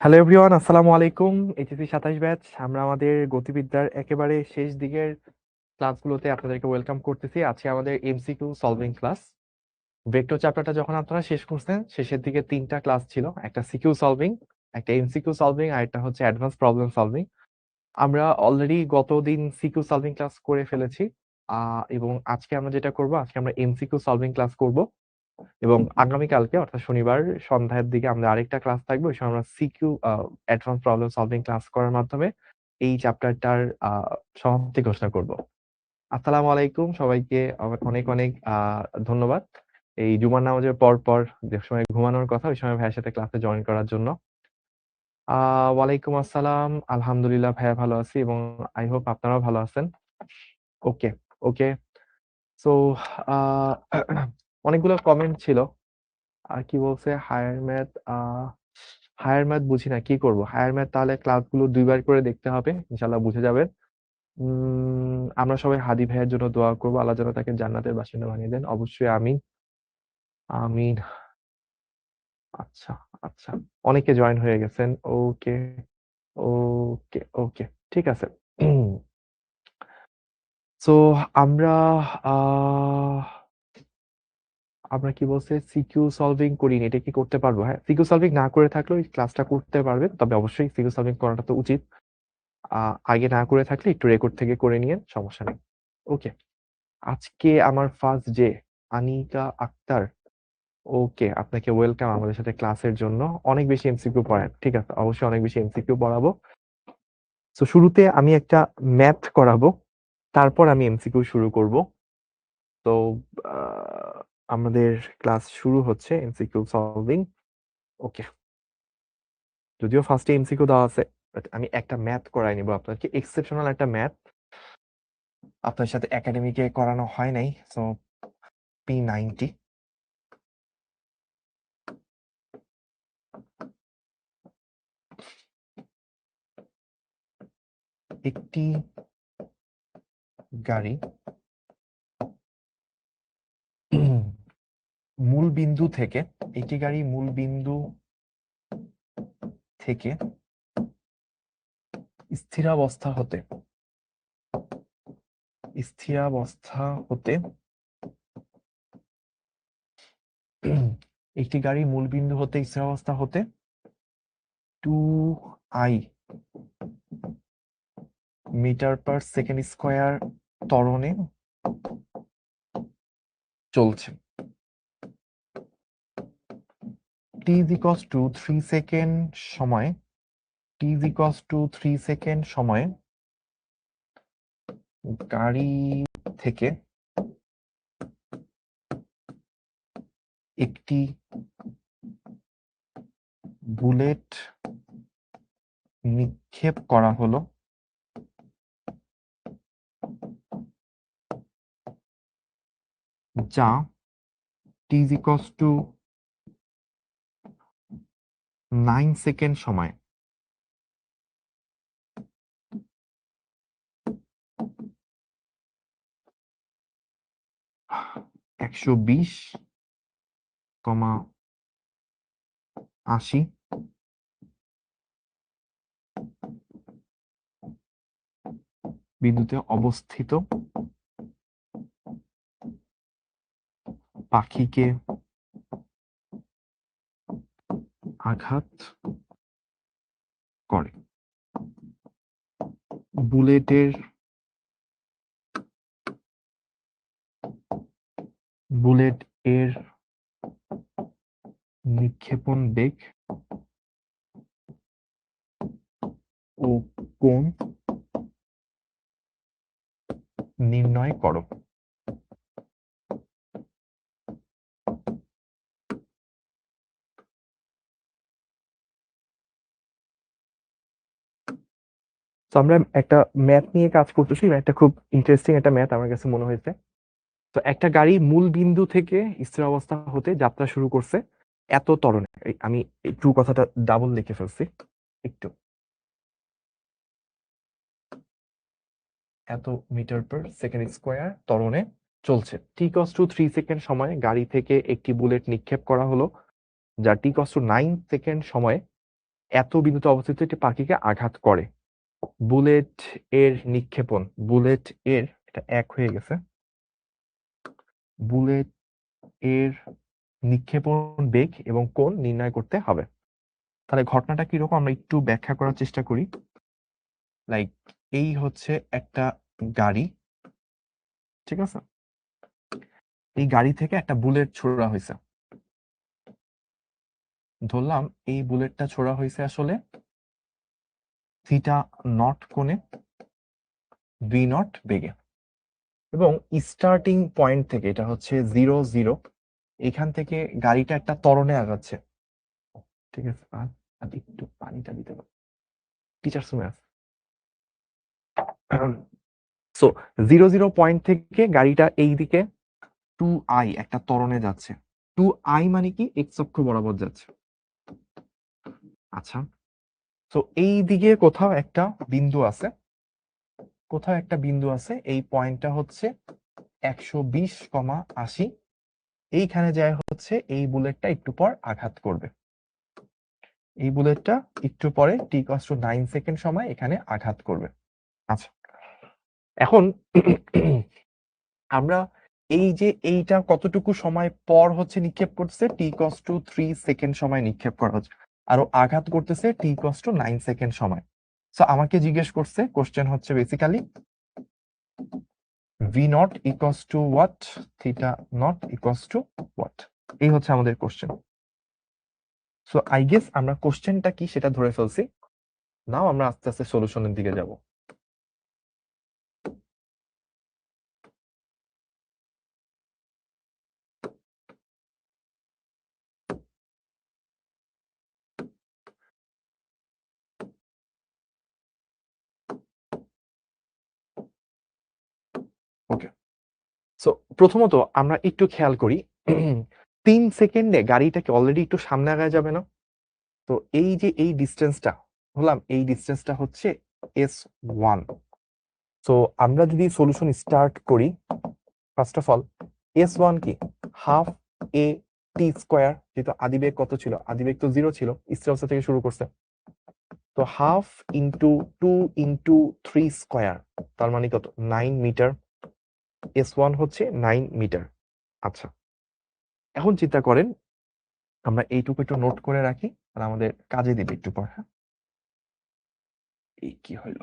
Hello everyone, আসসালামু আলাইকুম। HSC 27 batch, আমরা আমাদের গতিবিদ্যার একেবারে শেষ দিকের ক্লাসগুলোতে আপনাদেরকে ওয়েলকাম করতেছি। আজকে আমাদের এমসিকিউ সলভিং ক্লাস। ভেক্টর চ্যাপ্টারটা যখন আপনারা শেষ করছেন, শেষের দিকে তিনটা ক্লাস ছিল, একটা সিকিউ সলভিং, একটা এমসিকিউ সলভিং, আর একটা হচ্ছে অ্যাডভান্স প্রবলেম সলভিং। আমরা অলরেডি গতদিন সিকিউ সলভিং ক্লাস করে ফেলেছি, এবং আজকে আমরা যেটা করব, আজকে আমরা এমসিকিউ সলভিং ক্লাস করব। এবং আগামীকালকে অর্থাৎ শনিবার সন্ধ্যার দিকে আমরা আরেকটা ক্লাস থাকবে, ওই সময় আমরা CQ advance problem solving class করার মাধ্যমে এই চ্যাপ্টারটার সমাপ্তি ঘোষণা করব। আসসালামু আলাইকুম সবাইকে, অনেক অনেক ধন্যবাদ এই জুমার নামাজের পর পর যে সময় ঘুমানোর কথা ওই সময় ভাইয়ের সাথে ক্লাসে জয়েন করার জন্য। ওয়ালাইকুম আসসালাম, আলহামদুলিল্লাহ ভাইয়া ভালো আছি, এবং আই হোপ আপনারাও ভালো আছেন। ওকে, ওকে। সো অনেকগুলো কমেন্ট ছিল। আর কি বলছে, হায়ার ম্যাথ বুঝি না, কি করব? হায়ার ম্যাথ তাহলে ক্লাসগুলো দুইবার করে দেখতে হবে, ইনশাল্লাহ বুঝে যাবেন। আমরা সবাই হাদি ভাইয়ের জন্য দোয়া করবো, আল্লাহ যেন তাকে জান্নাতের বাসিন্দা বানিয়ে দেন, অবশ্যই আমিন। আমিন। আচ্ছা, আচ্ছা, অনেকে জয়েন হয়ে গেছেন। ওকে, ওকে, ওকে, ঠিক আছে। সো আমরা আহ আমরা কি বলছে, সিকিউ সলভিং করিনি, এটা কি করতে পারবো? হ্যাঁ, সিকিউ সলভিং না করে থাকলেও এই ক্লাসটা করতে পারবেন, তবে অবশ্যই সিকিউ সলভিং করাটা তো উচিত। আগে না করে থাকলে একটু রেকর্ড থেকে করে নিয়ে সমস্যা নেই। ওকে, আজকে আমার ফার্স্ট ডে। আনিকা আক্তার, ওকে, আপনাকে ওয়েলকাম আমাদের সাথে ক্লাসের জন্য। অনেক বেশি এমসিকিউ পড়ান, ঠিক আছে, অবশ্যই অনেক বেশি এমসিকিউ পড়াবো। তো শুরুতে আমি একটা ম্যাথ করাবো, তারপর আমি এমসিকিউ শুরু করব। তো আমাদের ক্লাস শুরু হচ্ছে এমসিকিউ সলভিং। ওকে, যদিও ফার্স্টে এমসিকিউ দেওয়া আছে, বাট আমি একটা ম্যাথ করাই নিব আপনাকে, এক্সেপশনাল একটা ম্যাথ আপনার সাথে একাডেমিকে করানো হয় নাই। সো P90, একটি গাড়ি মূল বিন্দু থেকে, একটি গাড়ি মূল বিন্দু থেকে স্থিরাবস্থা হতে স্থিরাবস্থা হতে একটি গাড়ি মূল বিন্দু হতে স্থিরাবস্থা হতে 2i metre per second square ত্বরণে চলছে। t is equals to 3 second সময়, t is equals to 3 second সময়ে গাড়ি থেকে একটি বুলেট নিক্ষেপ করা হলো, যা t is equals to 9 second সময় 120,80 বিন্দুতে অবস্থিত পাখিকে আঘাত করে। বুলেটের বুলেট এর নিক্ষেপণ বেগ ও কোণ নির্ণয় করো। তো আমরা একটা ম্যাথ নিয়ে কাজ করতেছি, একটা খুব ইন্টারেস্টিং একটা ম্যাথ আমার কাছে মনে হয়েছে। তো একটা গাড়ি মূল বিন্দু থেকে স্থির অবস্থা হতে যাত্রা শুরু করছে এত ত্বরণে, আমি একটু কথাটা ডাবল লিখে ফেলছি, একটু, এত মিটার পার সেকেন্ড স্কয়ার ত্বরণে চলছে। t = 3 সেকেন্ড সময়ে গাড়ি থেকে একটি বুলেট নিক্ষেপ করা হলো, যা t = 9 সেকেন্ড সময়ে এত বিন্দুতে অবস্থিত একটি পাখিকে আঘাত করে। বুলেট এর নিক্ষেপণ, বুলেট এর এটা ১ হয়ে গেছে। বুলেট এর নিক্ষেপণ বেগ এবং কোণ নির্ণয় করতে হবে। তাহলে ঘটনাটা কিরকম আমরা একটু ব্যাখ্যা করার চেষ্টা করি। লাইক এই হচ্ছে একটা গাড়ি, ঠিক আছে? এই গাড়ি থেকে একটা বুলেট ছোড়া হয়েছে। ধরলাম এই বুলেটটা ছোড়া হয়েছে আসলে থিটা নট কোণে, ভি নট বেগে, এবং স্টার্টিং পয়েন্ট থেকে এটা হচ্ছে 0 এখান থেকে গাড়িটা একটা ত্বরণে আগাচ্ছে, ঠিক আছে? আর একটু পানিটা দিতে পারি, টিচার্স রুমে আছে। সো 0 পয়েন্ট থেকে গাড়িটা এই দিকে 2i একটা ত্বরণে যাচ্ছে। 2i মানে কি? এক্স অক্ষ বরাবর যাচ্ছে। আচ্ছা, তো এই দিকে কোথাও একটা বিন্দু আছে, কোথাও একটা বিন্দু আছে। এই পয়েন্টটা হচ্ছে 120,80। এইখানে যায় হচ্ছে এই বুলেটটা একটু পর আঘাত করবে। এই বুলেটটা একটু পরে t=9 সেকেন্ড সময় এখানে আঘাত করবে। আচ্ছা, এখন আমরা এই যে এইটা কতটুকু সময় পর হচ্ছে নিক্ষেপ করছে, t=3 সেকেন্ড সময় নিক্ষেপ করা হচ্ছে, আর আঘাত করতেছে t=9 সেকেন্ড সময়। সো আমাকে জিজ্ঞেস করছে, কোশ্চেন হচ্ছে basically v not equals to what, theta not equals to what, এই হচ্ছে আমাদের কোশ্চেন। সো আই গেস আমরা কোশ্চেনটা কি সেটা ধরে ফেলছি। নাও আমরা আস্তে আস্তে সলিউশনের দিকে যাব। ওকে, সো প্রথমত আমরা একটু খেয়াল করি 3 সেকেন্ডে গাড়িটাকে অলরেডি একটু সামনে আগায় যাবে না? তো এই যে এই ডিস্টেন্সটা বললাম, এই ডিস্টেন্সটা হচ্ছে s1। তো আমরা যদি সলিউশন স্টার্ট করি, ফার্স্ট অফ অল s1 কি? হাফ a t স্কয়ার, যেহেতু আদিবেগ কত ছিল? আদিবেগ তো 0 ছিল, স্থির অবস্থা থেকে শুরু করছে। তো হাফ ইন্টু 2 ইন্টু 3 স্কয়ার, তার মানে কত? 9 মিটার। s1 হচ্ছে 9 মিটার। আচ্ছা, এখন চিন্তা করেন, আমরা এইটুকু একটু নোট করে রাখি, আর আমাদের কাজে দিবে একটু পর। হ্যাঁ, এই কি হইল?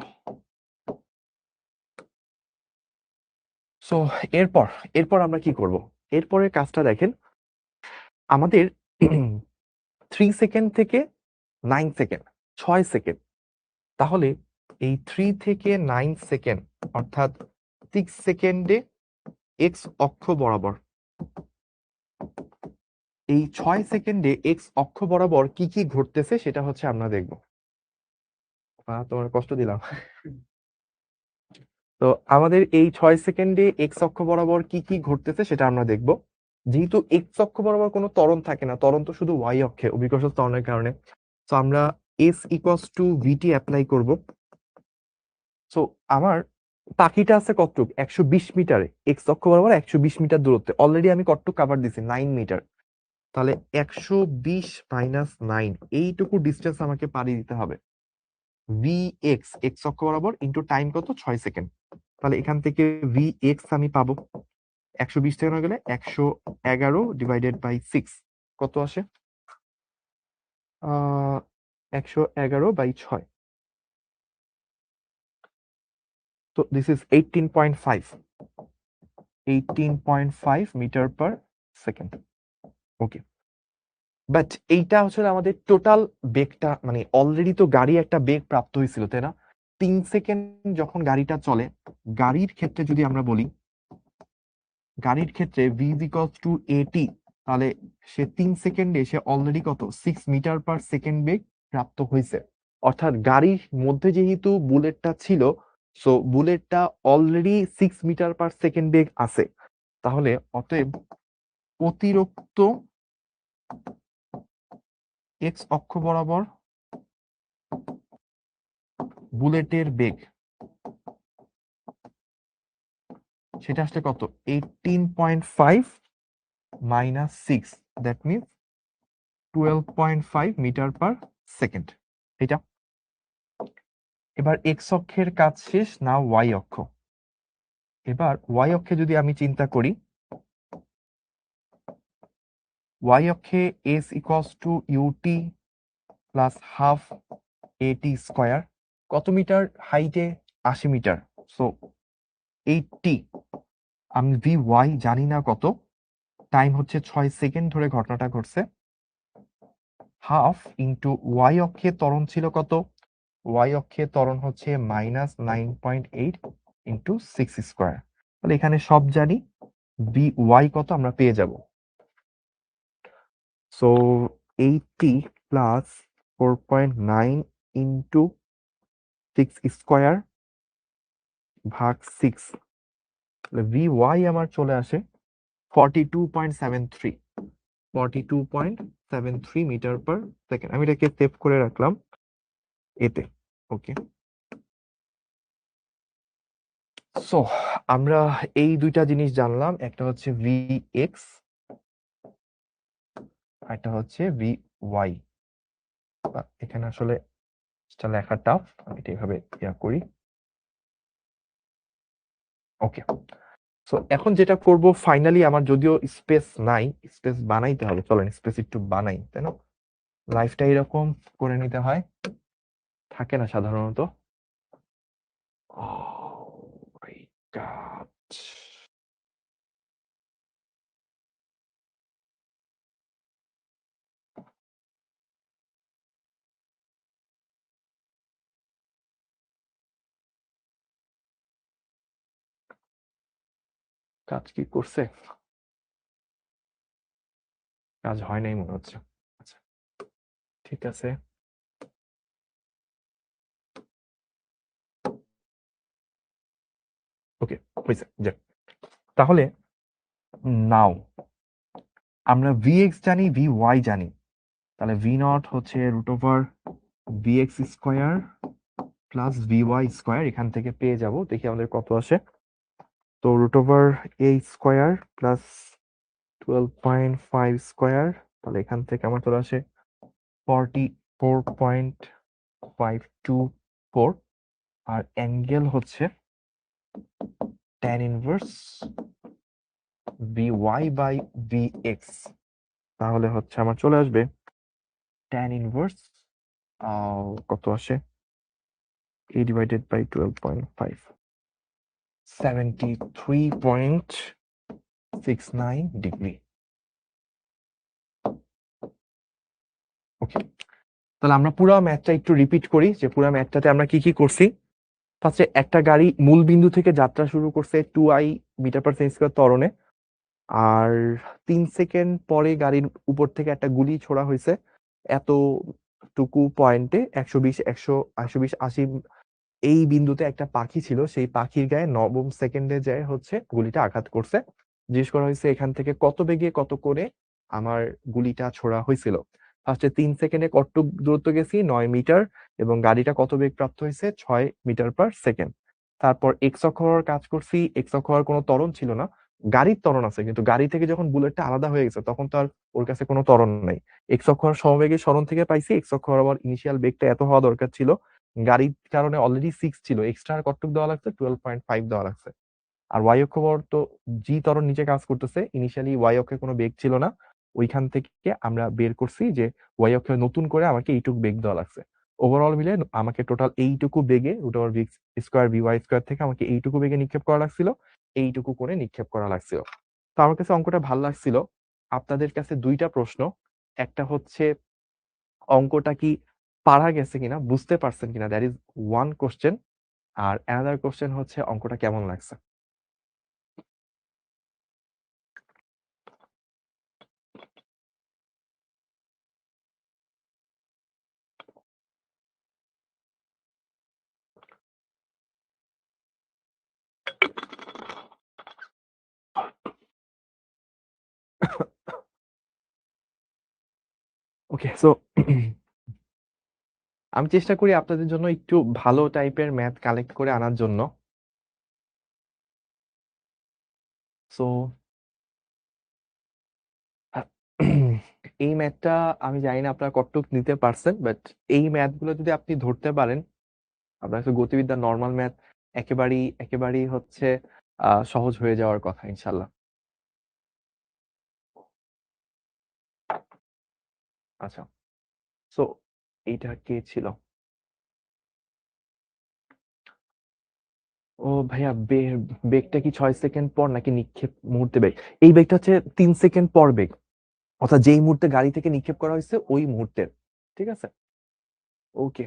সো এরপর এরপর আমরা কি করব? এরপরের কাজটা দেখেন, আমাদের 3 সেকেন্ড থেকে 9 সেকেন্ড, 6 সেকেন্ড। তাহলে এই 3 থেকে 9 সেকেন্ড অর্থাৎ 6 সেকেন্ডে এক্স অক্ষ বরাবর, এই 6 সেকেন্ডে এক্স অক্ষ বরাবর কি কি ঘটতেছে সেটা হচ্ছে আমরা দেখব। তোমার কষ্ট দিলাম। তো আমাদের এই 6 সেকেন্ডে এক্স অক্ষ বরাবর কি কি ঘটতেছে সেটা আমরা দেখব। যেহেতু এক্স অক্ষ বরাবর কোনো ত্বরণ থাকে না, ত্বরণ তো শুধু ওয়াই অক্ষে অভিকর্ষ ত্বরণের কারণে। তো আমরা S equals to v t apply করব। সো আমার পাখিটা আছে কতটুক? 120 মিটারে, এক্স অক্ষ বরাবর 120 মিটার দূরত্বে। অলরেডি আমি কতটুক কাভার দিছি? 9 মিটার। তাহলে 120 মাইনাস 9, এইটুকু ডিস্টেন্স আমাকে পাড়ি দিতে হবে। ভি এক্স, এক্স অক্ষ বরাবর ইন্টু টাইম কত? 6 সেকেন্ড। তাহলে এখান থেকে ভি এক্স আমি পাবো 120 থেকে না গেলে 111 ডিভাইডেড বাই 6 কত আসে? 111/6। তো this is 18.5 meter per second. Okay, but এইটা হচ্ছে আমাদের টোটাল বেগটা, মানে অলরেডি তো গাড়ি একটা বেগ প্রাপ্ত হয়েছিল, তাই না? 3 সেকেন্ড যখন গাড়িটা চলে, গাড়ির ক্ষেত্রে যদি আমরা বলি, গাড়ির ক্ষেত্রে v ইকুয়ালস টু at, তাহলে সে 3 সেকেন্ডে সে অলরেডি কত? 6 মিটার পার সেকেন্ড বেগ প্রাপ্ত হয়েছে। অর্থাৎ গাড়ির মধ্যে যেহেতু বুলেটটা ছিল, সো বুলেটটা অলরেডি 6 মিটার পার সেকেন্ড বেগ আছে। তাহলে অতএব অতিরিক্ত এক্স অক্ষ বরাবর বুলেটের বেগ সেটা আসলে কত? 18.5 minus 6, that means 12.5 meter per second. এটা। এবার এক্স অক্ষের কাজ শেষ, না ওয়াই অক্ষ। এবার ওয়াই অক্ষে যদি আমি চিন্তা করি, ওয়াই অক্ষে S equals to u t plus half a t square. কত মিটার হাইটে? 80 মিটার। সো 80, আমি ভি ওয়াই জানি না কত, টাইম হচ্ছে 6 সেকেন্ড ধরে ঘটনাটা ঘটছে, হাফ ইন্টু ওয়াই অক্ষে ত্বরণ ছিল কত? ওয়াই অক্ষে ত্বরণ হচ্ছে -9.8 ইন্টু 6 স্কোয়ার। তাহলে এখানে সব জানি, বি ওয়াই কত আমরা পেয়ে যাব। সো 80 প্লাস 4.9 ইন্টু 6 স্কোয়ার ভাগ 6, ভি ওয়াই আমার চলে আসে 42.73 42.73 মিটার পার সেকেন্ড। আমি এটাকে সেভ করে রাখলাম এতে। ওকে, সো আমরা এই দুইটা জিনিস জানলাম, একটা হচ্ছে ভি এক্স, একটা হচ্ছে ভি ওয়াই। এখানে আসলে এটা লেখা টাফ, আমি এটা এভাবে ইয়া করি। ওকে, সো এখন যেটা করব ফাইনালি, আমার যদিও স্পেস নাই, স্পেস বানাইতে হবে, চলেন স্পেস একটু বানাই, তাই না? লাইফটা এরকম করে নিতে হয়, থাকে না সাধারণত। Oh my God. কাজ কি করছে? কাজ হয় নাই মনে হচ্ছে। আচ্ছা, ঠিক আছে। ওকে, হয়েছে। যাক, তাহলে নাও আমরা ভি এক্স জানি, ভি ওয়াই জানি, তাহলে ভি নট হচ্ছে root over v x square plus v y square, এখান থেকে পেয়ে যাব। দেখি আমাদের কত আসে। তো root over a square plus 12.5 square, তাহলে এখান থেকে আমার চলে আসে 44.524। আর অ্যাঙ্গেল হচ্ছে tan inverse v y by v x, তাহলে হচ্ছে আমার চলে আসবে tan ইনভার্স কত আসে, a ডিভাইডেড বাই 12.5, 73.69 ডিগ্রি। ওকে, তাহলে আমরা পুরো ম্যাথটা একটু রিপিট করি, যে পুরো ম্যাথটাতে আমরা কি কি করছি। ফার্স্টে একটা গাড়ি মূল বিন্দু থেকে যাত্রা শুরু করছে 2i metre per second square ত্বরণে, আর 3 সেকেন্ড পরে গাড়ির উপর থেকে একটা গুলি ছোড়া হয়েছে এতটুকু পয়েন্টে, 120 100 120 80 এই বিন্দুতে একটা পাখি ছিল, সেই পাখির গায়ে 9ম সেকেন্ডে যায় হচ্ছে গুলিটা আঘাত করছে। জিজ্ঞেস করা হয়েছে এখান থেকে কত বেগে কত করে আমার গুলিটা ছোড়া হয়েছিল। ফার্স্টে 3 সেকেন্ডে কতটুক দূরত্ব গেছি, 9 মিটার, এবং গাড়িটা কত বেগ প্রাপ্ত হয়েছে, 6 মিটার পার সেকেন্ড। তারপর এক্স অক্ষ হওয়ার কাজ করছি, এক্স অক্ষ হওয়ার কোনো ত্বরণ ছিল না, গাড়ির ত্বরণ আছে, কিন্তু গাড়ি থেকে যখন বুলেটটা আলাদা হয়ে গেছে তখন তো আর ওর কাছে কোনো ত্বরণ নাই। এক্স অক্ষ হওয়ার সমবেগে সরণ থেকে পাইছি, এক্স অক্ষ হওয়ার ইনিশিয়াল বেগটা এত হওয়া দরকার ছিল, গাড়ির কারণে অলরেডি 6 ছিল, এক্সট্রা আর কতটুক দেওয়া লাগছে, 12.5 দেওয়া লাগছে। আর ওয়াই অক্ষ বর তো জি ত্বরণ নিচে কাজ করতেছে, ইনিশিয়ালি ওয়াই অক্ষে কোনো বেগ ছিল না, ওইখান থেকে আমরা বের করছি যে ওয়াই অক্ষে নতুন করে আমাকে এইটুকু বেগ দেওয়া লাগছে। ওভারঅল মিলে আমাকে টোটাল এইটুকু বেগে root over v square v y square থেকে আমাকে এইটুকু বেগে নিক্ষেপ করা লাগছিল, এইটুকু করে নিক্ষেপ করা লাগছিল। তো আমার কাছে অঙ্কটা ভালো লাগছিল। আপনাদের কাছে দুইটা প্রশ্ন, একটা হচ্ছে অঙ্কটা কি পারা গেছে কিনা, বুঝতে পারছেন কিনা, দ্যাট ইজ ওয়ান কোশ্চেন। আর অ্যানাদার কোশ্চেন হচ্ছে অঙ্কটা কেমন লাগছে। ওকে, সো আমি চেষ্টা করি আপনাদের জন্য একটু ভালো টাইপের ম্যাথ কালেক্ট করে আনার জন্য। সো এই ম্যাথটা আমি জানি না আপনারা কতটুকু নিতে পারছেন, বাট এই ম্যাথগুলো যদি আপনি ধরতে পারেন, আপনার কাছে গতিবিদ্যা নর্মাল ম্যাথ একেবারেই হচ্ছে সহজ হয়ে যাওয়ার কথা ইনশাল্লাহ। আচ্ছা, সো এইটা কে ছিল? ও ভাইয়া, বেগটা কি 6 সেকেন্ড পর নাকি নিক্ষেপ মুহূর্তে বেগ? এই বেগটা হচ্ছে 3 সেকেন্ড পর বেগ, অর্থাৎ যেই মুহূর্তে গাড়ি থেকে নিক্ষেপ করা হয়েছে ওই মুহূর্তের। ঠিক আছে, ওকে।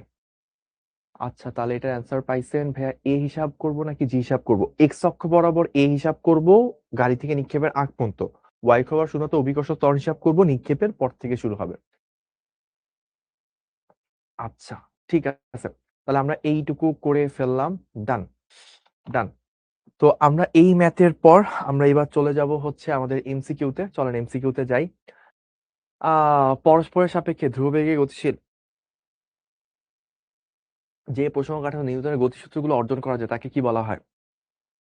আচ্ছা, তাহলে এটার অ্যান্সার পাইছেন ভাইয়া। এ হিসাব করব নাকি জি হিসাব করব? এক্স অক্ষ বরাবর এ হিসাব করব গাড়ি থেকে নিক্ষেপের আগ পর্যন্ত, ওয়াই অক্ষ বরাবর শুধুমাত্র অভিকর্ষ ত্বরণ হিসাব করব নিক্ষেপের পর থেকে শুরু হবে। আচ্ছা, ঠিক আছে, তাহলে আমরা এইটুকু করে ফেললাম। ডান, ডান। তো আমরা এই ম্যাথের পর আমরা এবার চলে যাব হচ্ছে আমাদের এমসিকিউতে। চলেন এমসিকিউতে যাই। পরস্পরের সাপেক্ষে ধ্রুববেগে গতিশীল যে প্রসঙ্গ কাঠামো নিউটনের গতিসূত্রগুলো অর্জন করা যায় তাকে কি বলা হয়?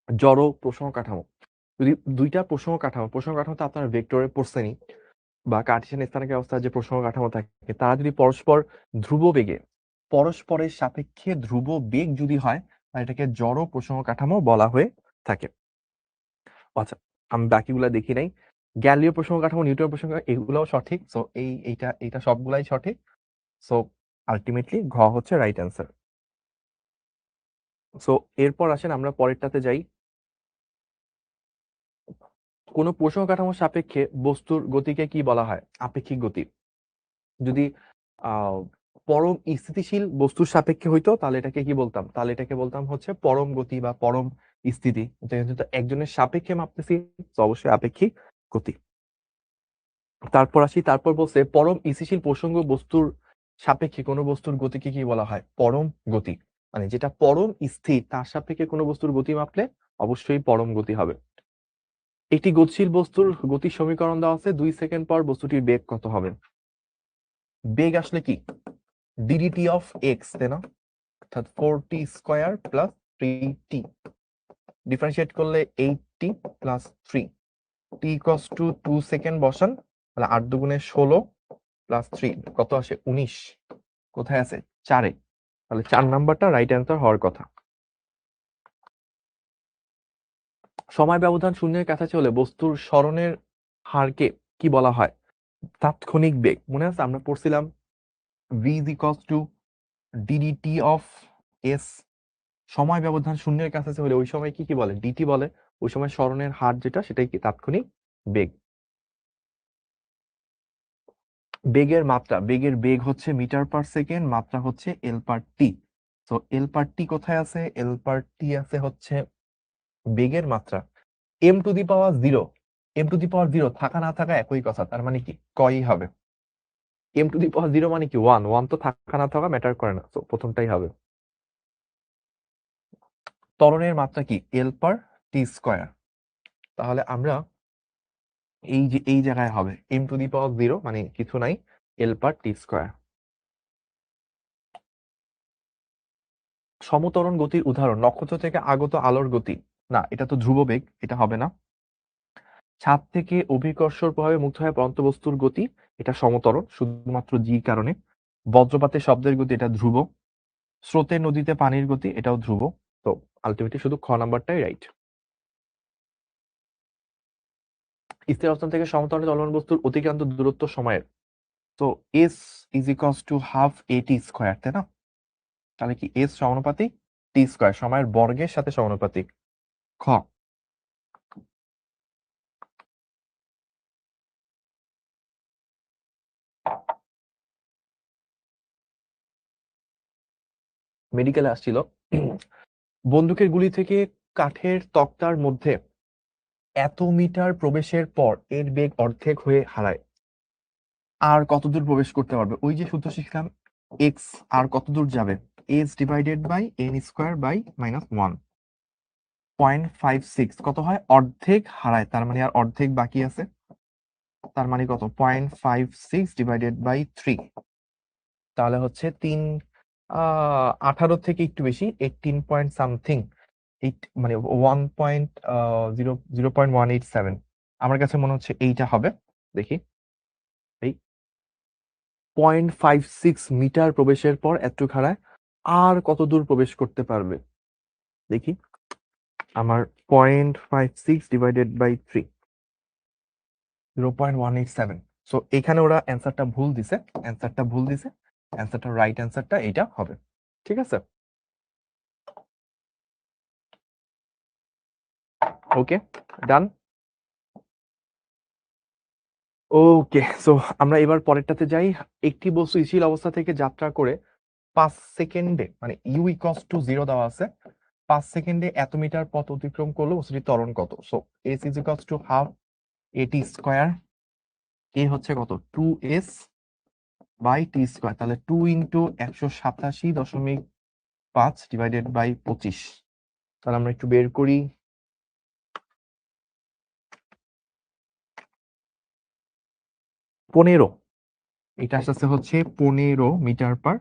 জড় প্রসঙ্গ কাঠামো। যদি দুইটা প্রসঙ্গ কাঠামোতে আপনার ভেক্টরে পড়ছেনি বা কার্টেসিয়ান স্থানাঙ্ক অবস্থায় যে প্রসঙ্গ কাঠামো থাকে, তারা যদি ধ্রুব বেগে পরস্পরের সাপেক্ষে ধ্রুব বেগ যদি হয়, তাহলে এটাকে জড় প্রসঙ্গ কাঠামো বলা হয়ে থাকে। আচ্ছা, আমি বাকিগুলা দেখি নাই। গ্যালীয় প্রসঙ্গ কাঠামো, নিউটনের প্রসঙ্গ, এগুলোও সঠিক। সো এইটা সবগুলাই সঠিক। সো আলটিমেটলি ঘ হচ্ছে রাইট অ্যান্সার। সো এরপর আসেন আমরা পরেরটাতে যাই। কোন প্রসঙ্গ কাঠামোর সাপেক্ষে বস্তুর গতিকে কি বলা হয়? আপেক্ষিক গতি। যদি আহ পরম স্থিতিশীল বস্তুর সাপেক্ষে হইতো তাহলে এটাকে কি বলতাম? তাহলে এটাকে বলতাম হচ্ছে পরম গতি বা পরম স্থিতি। যেহেতু একজনের সাপেক্ষে মাপতেছি, তো অবশ্যই আপেক্ষিক গতি। তারপর বলছে পরম স্থিতিশীল প্রসঙ্গ বস্তুর সাপেক্ষে কোনো বস্তুর গতিকে কি বলা হয়? পরম গতি। মানে যেটা পরম স্থির তার সাপেক্ষে কোনো বস্তুর গতি মাপলে অবশ্যই পরম গতি হবে। একটি গতিশীল বস্তুর গতির সমীকরণ দেওয়া আছে, 2 সেকেন্ড পর বস্তুটির বেগ কত হবে? বেগ আসলে কি? ডিডিটি অফ এক্স, তাই না? অর্থাৎ 4t square plus 3t, differentiate করলে 8t plus 3, t equals to 2 second বসান, তাহলে 8 দুগুণে 16 প্লাস 3 কত আসে? 19। কোথায় আছে? 4-এ। তাহলে 4 নাম্বারটা রাইট অ্যান্সার হওয়ার কথা। সময় ব্যবধান শূন্যের কাছাকাছি হলে বস্তুর সরণের হারকে কি বলা হয়? তাৎক্ষণিক বেগ। মনে আছে আমরা পড়ছিলাম v is equals to ddt of s। সময় ব্যবধান শূন্যের কাছাকাছি হলে ওই সময় কি বলে? ডিটি বলে। ওই সময় সরণের হার যেটা, সেটাই কি তাৎক্ষণিক বেগ। বেগের মাত্রা, বেগ হচ্ছে মিটার পার সেকেন্ড, মাত্রা হচ্ছে এল পার টি। তো এল পার টি কোথায় আছে? এল পার টি আছে হচ্ছে বেগের মাত্রা M to the power zero. M to the power zero থাকা না থাকা একই কথা, তার মানে কি কয়ই হবে? M to the power zero মানে কি? ওয়ান। ওয়ান তো থাকা না থাকা ম্যাটার করে না, তো প্রথমটাই হবে। ত্বরণের মাত্রা কি? L per T square. তাহলে আমরা এই জায়গায় হবে M to the power zero মানে কিছু নাই, এল পার টি স্কয়ার। সমত্বরণ গতির উদাহরণ, নক্ষত্র থেকে আগত আলোর গতি। না, এটা তো ধ্রুব বেগ, এটা হবে না। ছাদ থেকে অভিকর্ষর প্রভাবে মুক্ত হয় পরন্ত বস্তুর গতি, এটা সমত্বরণ শুধুমাত্র জি কারণে। বজ্রপাতের শব্দের গতি, এটা ধ্রুব। স্রোতের নদীতে পানির গতি, এটাও ধ্রুব। তো আলটিমেটলি শুধু খ নাম্বারটাই রাইট। স্থির অবস্থান থেকে সমতলে চলমান বস্তুর অতিক্রান্ত দূরত্ব সময়ের, তো S is equals to half এটি স্কয়ার, তাই না? তাহলে কি এস সমানুপাতিক টি স্কয়ার, সময়ের বর্গের সাথে সমানুপাতিক। খ। মেডিকেলে আসছিল, বন্দুকের গুলি থেকে কাঠের তক্তার মধ্যে এত মিটার প্রবেশের পর এর বেগ অর্ধেক হয়ে হারায়, আর কতদূর প্রবেশ করতে পারবে? ওই যে সূত্র শিখলাম, এক্স আর কতদূর যাবে? S divided by n square by -1। 0.56 কত হয়? অর্ধেক হারায়, তার মানে আর অর্ধেক বাকি আছে। তার মানে কত? 0.56 ডিভাইডেড বাই 3, তাহলে হচ্ছে 18 থেকে একটু বেশি, 18 পয়েন্ট সামথিং, মানে 0.187। আমার কাছে মনে হচ্ছে এইটা হবে। দেখি, এই 0.56 মিটার প্রবেশের পর এত খাড়ায় আর কত দূর প্রবেশ করতে পারবে? দেখি আমার 0.56 ডিভাইডেড বাই 3, 0.187। সো এখানে ওরা অ্যান্সারটা ভুল দিছে, অ্যান্সারটা রাইট অ্যান্সারটা এইটা হবে। ঠিক আছে, ওকে, ডান। ওকে, সো আমরা এবার পরেরটাতে যাই। একটি বস্তু স্থির অবস্থা থেকে যাত্রা করে 5 সেকেন্ডে, মানে ইউ ইকুয়ালস টু 0 দেওয়া আছে, 5 সেকেন্ডে এত মিটার পথ অতিক্রম করলো বস্তুটির ত্বরণ কত? So S is equals to half a t square, এ হচ্ছে কত 2s বাই টি স্কোয়ার, তাহলে 2 ইন্টু 187.5 ডিভাইডেড বাই 25। তাহলে আমরা একটু বের করি, 15, এটা আসতে হচ্ছে 15 মিটার পার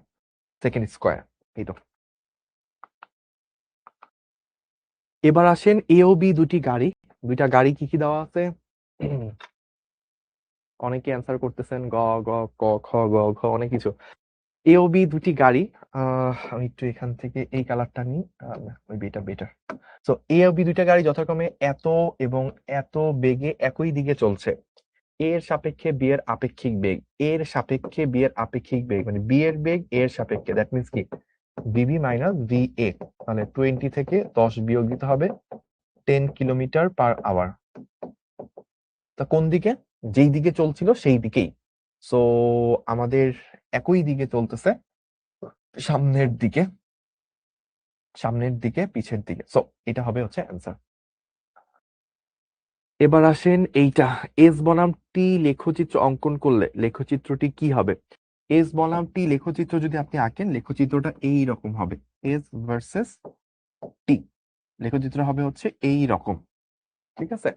সেকেন্ড স্কোয়ার। এই তো, এবার আসেন এ ও বি দুইটা গাড়ি কি কি দেওয়া আছে? অনেকে অ্যান্সার করতেছেন গ গ ক খ গ ঘ অনেক কিছু। এ ও বি দুটি গাড়ি, আমি একটু এখান থেকে এই কালারটা নিই, ওই এটা বেটার। সো এ ও বি দুইটা গাড়ি যথাক্রমে এত এবং এত বেগে একই দিকে চলছে। এর সাপেক্ষে বি এর আপেক্ষিক বেগ, এর সাপেক্ষে বি এর আপেক্ষিক বেগ, মানে বি এর বেগ এর সাপেক্ষে, দ্যাট মিনস কি বিবি মাইনাস ভি এ, তাহলে 20 থেকে 10 বিয়োগ দিতে হবে, 10 কিলোমিটার পার আওয়ার। তা কোন দিকে? যেই দিকে চলছিল সেই দিকেই। সো আমাদের একই দিকে চলতেছে, সামনের দিকে পিছের দিকে। সো এটা হবে হচ্ছে অ্যান্সার। এবার আসেন এইটা, এস বনামটি লেখচিত্র অঙ্কন করলে লেখচিত্রটি কি হবে? এস বনামটি লেখচিত্র যদি আপনি আঁকেন, লেখচিত্রটা এই রকম হবে, এস ভার্সেস টি, লেখচিত্র হবে হচ্ছে এই রকম। ঠিক আছে,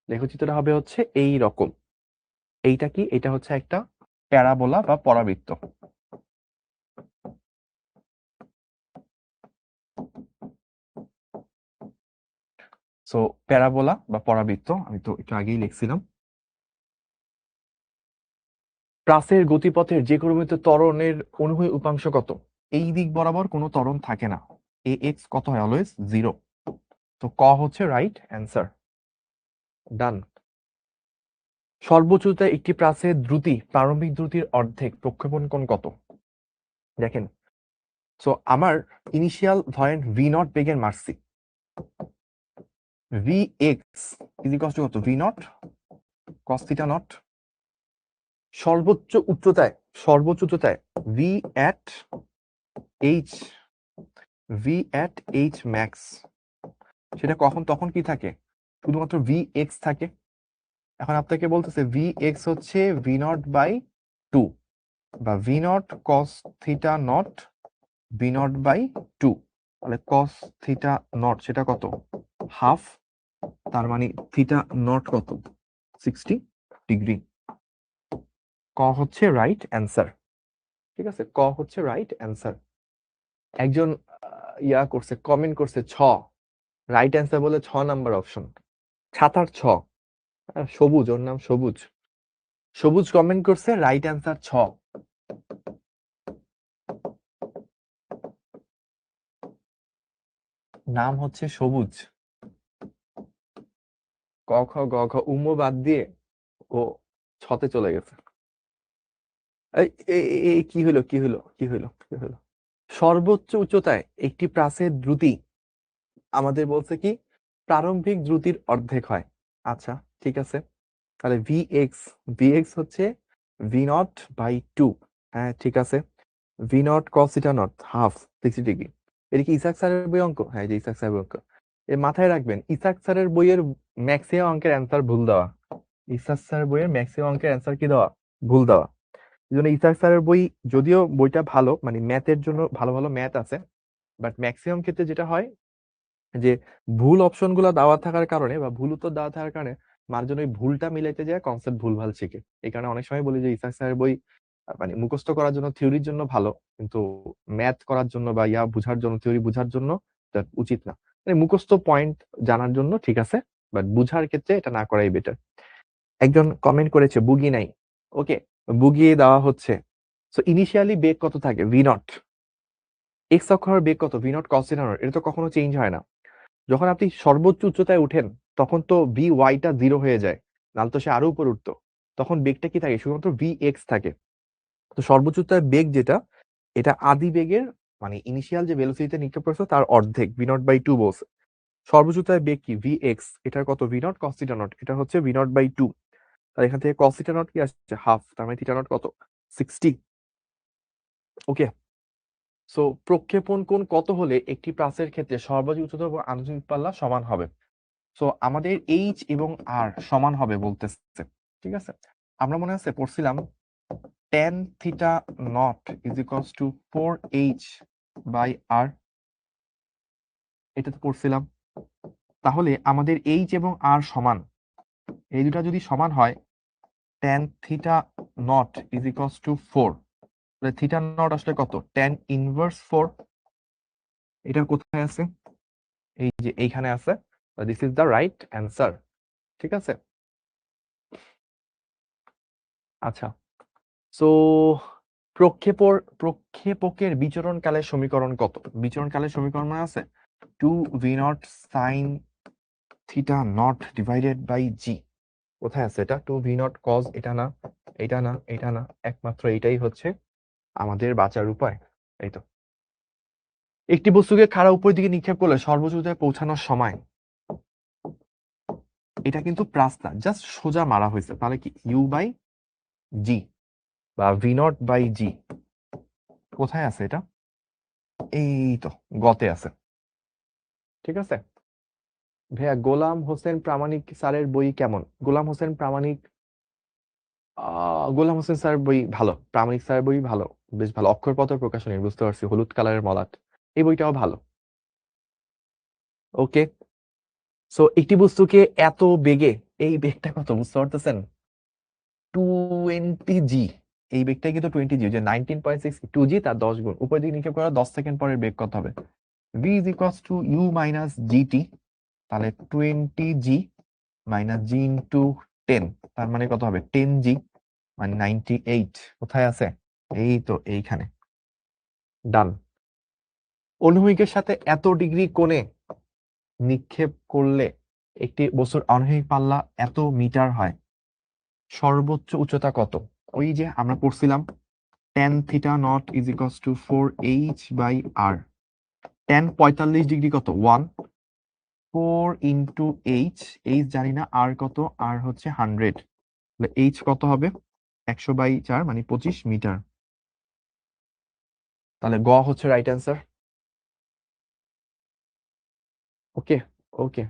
লেখচিত্রটা হবে হচ্ছে এই রকম। এইটা কি? এটা হচ্ছে একটা প্যারাবোলা বা পরাবৃত্ত। সো প্যারাবোলা বা পরাবৃত্ত, আমি তো একটু আগেই লিখছিলাম। প্রাসের গতিপথের যে ক্রমিত ত্বরণের অনুভূমিক উপাংশ কত? এই দিক বরাবর কোনো ত্বরণ থাকে না, এ এক্স কত হয়? অলওয়েজ 0। তো ক হচ্ছে রাইট অ্যান্সার, ডান। সর্বোচ্চ উচ্চতায় একটি প্রাচীর দ্রুতি প্রারম্ভিক দ্রুতির অর্ধেক, প্রক্ষেপণ কোণ কত? দেখেন, সো আমার ইনিশিয়াল ধরেন ভি নট বেগের মারছি, v x is equal to কত? V naught cos theta naught. সর্বোচ্চ উচ্চতায় ভি অ্যাট এইচ ম্যাক্স, সেটা তখন কি থাকে? শুধুমাত্র ভি এক্স থাকে। এখন আপনাকে বলতেছে ভি এক্স হচ্ছে ভি নট বাই 2 বা v naught cos theta naught v naught by 2, তাহলে কস থিটা নট সেটা কত? হাফ, তার মানে থিটা নট কত? 60 ডিগ্রি। ক হচ্ছে রাইট অ্যান্সার। ঠিক আছে, ক হচ্ছে রাইট অ্যান্সার। একজন কমেন্ট করছে 6, রাইট অ্যান্সার বলে 6 নাম্বার অপশন, ছাতার 6, সবুজ, ওর নাম সবুজ কমেন্ট করছে রাইট অ্যান্সার 6। নাম হচ্ছে সবুজ। ক খ গ ঘ উম বাদ দিয়ে ও 6তে চলে গেছে। কি হলো? সর্বোচ্চ উচ্চতায় একটি প্রাচীর দ্রুতি আমাদের বলছে কি প্রারম্ভিক দ্রুতির অর্ধেক হয়। আচ্ছা ঠিক আছে, তাহলে ভি এক্স হচ্ছে ভি নট বাই 2। হ্যাঁ ঠিক আছে, V naught cos theta not half 60 degree. এটা কি ইসাক স্যারের বই অঙ্ক? হ্যাঁ, এই যে ইসাক স্যারের অঙ্ক। এর মাথায় রাখবেন, ইসাক স্যারের বইয়ের ম্যাক্সিমাম অঙ্কের অ্যান্সার ভুল দেওয়া। ইসাক স্যারের বইয়ের ম্যাক্সিমাম অঙ্কের অ্যান্সার কি দেওয়া? ভুল দেওয়া। এই জন্য ইসাক স্যারের বই, যদিও বইটা ভালো, মানে ম্যাথের জন্য ভালো ভালো ম্যাথ আছে, বাট ম্যাক্সিমাম ক্ষেত্রে যেটা হয় যে ভুল অপশন গুলো দেওয়া থাকার কারণে বা ভুল উত্তর দেওয়া থাকার কারণে মানুষজন ওই ভুলটা মিলাইতে যায়, কনসেপ্ট ভুলভাল শিখে। এই কারণে অনেক সময় বলি যে ইসাক স্যারের বই মানে মুখস্থ করার জন্য, থিওরির জন্য ভালো, কিন্তু ম্যাথ করার জন্য বা বুঝার জন্য, থিওরি বুঝার জন্য এটা উচিত না। মানে মুখস্থ পয়েন্ট জানার জন্য ঠিক আছে, বাট বুঝার ক্ষেত্রে এটা না করাই বেটার। একজন কমেন্ট করেছে বুগি নাই, ওকে, বুগি দেওয়া হচ্ছে সো ইনিশিয়ালি বেগ কত থাকে ভি নট, এক্স অক্ষরের বেগ কত v naught cos theta not, এটা তো কখনো চেঞ্জ হয় না। যখন আপনি সর্বোচ্চ উচ্চতায় উঠেন তখন তো ভি ওয়াইটা 0 হয়ে যায়, নাহলে তো সে আরো উপরে উঠতো। তখন বেগটা কি থাকে শুধুমাত্র ভি এক্স থাকে। তো সর্বোচ্চ উচ্চতায় বেগ যেটা, এটা আদি বেগের মানে ইনিশিয়াল যে ভেলোসিটিতে নিক্ষেপ করছে তার অর্ধেক, ভি নট বাই টু বলছে। সর্বোচ্চ উচ্চতায় বেগ কি ভি এক্স, এটার কত v naught cos theta not, এটা হচ্ছে ভি নট বাই টু। আর এখান থেকে কস থিটা নট কি আসছে হাফ, তার মানে থিটা নট কত 60। ওকে, সো প্রক্ষেপণ কোণ কত হলে একটি প্রাচের ক্ষেত্রে সর্বোচ্চ উচ্চতা এবং আনুভূমিক পাল্লা সমান হবে। সো আমাদের এইচ এবং আর সমান হবে বলতেছে, ঠিক আছে। আমরা মনে আছে পড়ছিলাম tan theta naught is equals to 4h by r, এটা তো পড়ছিলাম। তাহলে আমাদের এইচ এবং আর সমান, এই দুটা যদি সমান হয় tan theta naught is equals two 4, তাহলে থিটা নট আসলে কত tan ইনভার্স 4। এটা কোথায় আছে, এই যে এইখানে আছে, this is the right answer, ঠিক আছে। আচ্ছা, সো প্রক্ষেপকের বিচরণকালের সমীকরণ কত, বিচরণকালের সমীকরণ মনে আছে 2v0 sin theta naught divided by g. কোথায় আছে এটা 2v0 cos, এটা না এটা না এটা না, একমাত্র এটাই হচ্ছে আমাদের বাঁচার উপায়। এই তো, একটি বস্তুকে খাড়া উপর দিকে নিক্ষেপ করলে সর্বোচ্চ উচ্চতায় পৌঁছানোর সময়, এটা কিন্তু প্রাস্তা জাস্ট সোজা মারা হয়েছে, তাহলে কি ইউ বাই জি বা ভি নট বাই জি। কোথায় আছে এটা, এই তো গতে আছে, ঠিক আছে। ভাইয়া গোলাম হোসেন প্রামাণিক স্যারের বই কেমন, গোলাম হোসেন প্রামাণিক, গোলাম হোসেন স্যার বই ভালো, প্রামাণিক স্যার বই ভালো, বেশ ভালো, অক্ষরপত্র প্রকাশনী বুঝতে পারছি, হলুদ কালারের মলাট, এই বইটাও ভালো। ওকে, সো একটি বস্তুকে এত বেগে, এই বেগটা কত বুঝতে পারতেছেন 20g, এই বেগটা কিন্তু 20g, যে 19.6 2g তার 10 গুণ উপর দিকে নিক্ষেপ করা 10 সেকেন্ড পরের বেগ কত হবে, v is equals to u minus gt, তাহলে 20g মাইনাস জি ইন্টু 10, তার মানে কত হবে 10g মানে 98। কোথায় আছে, এই তো এইখানে, ডান। অনুভূমিকের সাথে এত ডিগ্রি কোণে নিক্ষেপ করলে একটি বস্তুর আনুভূমিক পাল্লা এত মিটার হয়, সর্বোচ্চ উচ্চতা কত, ওই যে আমরা পড়ছিলাম tan theta naught is equals to 4h by r, tan 45 degree কত 1, 4 ইন্টু এইচ, এইচ জানি না, আর কত, আর হচ্ছে 100, তাহলে এইচ কত হবে 100/4 মানে 25 মিটার, তাহলে গ হচ্ছে রাইট অ্যান্সার। ওকে, ওকে,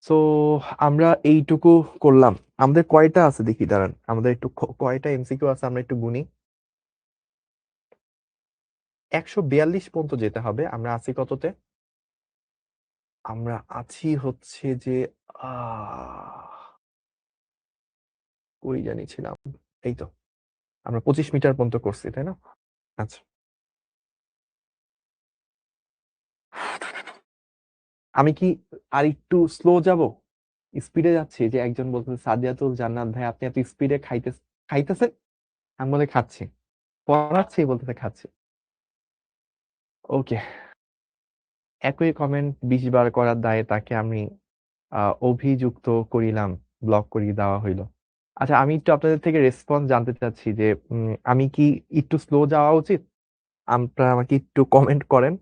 সো আমরা এইটুকু করলাম। আমাদের কয়টা আছে দেখি, দাঁড়ান আমাদের একটু কয়টা এমসিকিউ আছে আমরা একটু গুনি। 142 পর্যন্ত যেতে হবে, আমরা আছি কততে, আমরা আছি হচ্ছে যে কই জানিছিলাম, এই তো আমরা 25 মিটার পর্যন্ত করছি তাই না। আচ্ছা, আমি কি আর একটু স্লো যাব, স্পিডে যাচ্ছি, যে একজন বলতেছে সাদিয়াতুল জান্নাত ভাই আপনি এত স্পিডে খাইতেছেন, আমি বলে খাচ্ছি, পড়াচ্ছি বলতেছে খাচ্ছি। ওকে, একই কমেন্ট 20 বার করার দায়ে তাকে আমি অভিযুক্ত করিলাম, ব্লক করিয়ে দেওয়া হইলো। আচ্ছা, আমি একটু আপনাদের থেকে রেসপন্স জানতে চাচ্ছি যে আমি কি একটু স্লো যাওয়া উচিত, আপনারা আমাকে একটু কমেন্ট করেন,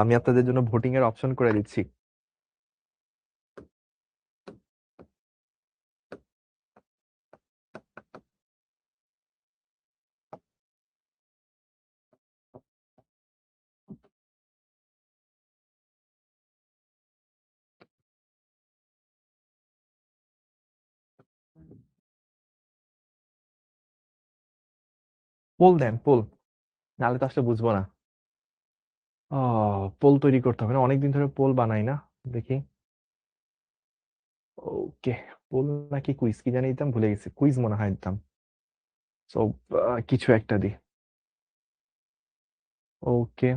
আমি আপনাদের জন্য ভোটিং এর অপশন করে দিচ্ছি। পোল দেন পোল, নাহলে তো আসলে বুঝবো না। পোল তৈরি করতে হবে না, অনেকদিন ধরে পোল বানাই না, দেখি। ওকে, পোল নাকি কুইজ কি জানি দিতাম, ভুলে গেছি, কুইজ মনে হয় দিতাম। সো কিছু একটা দি। ওকে,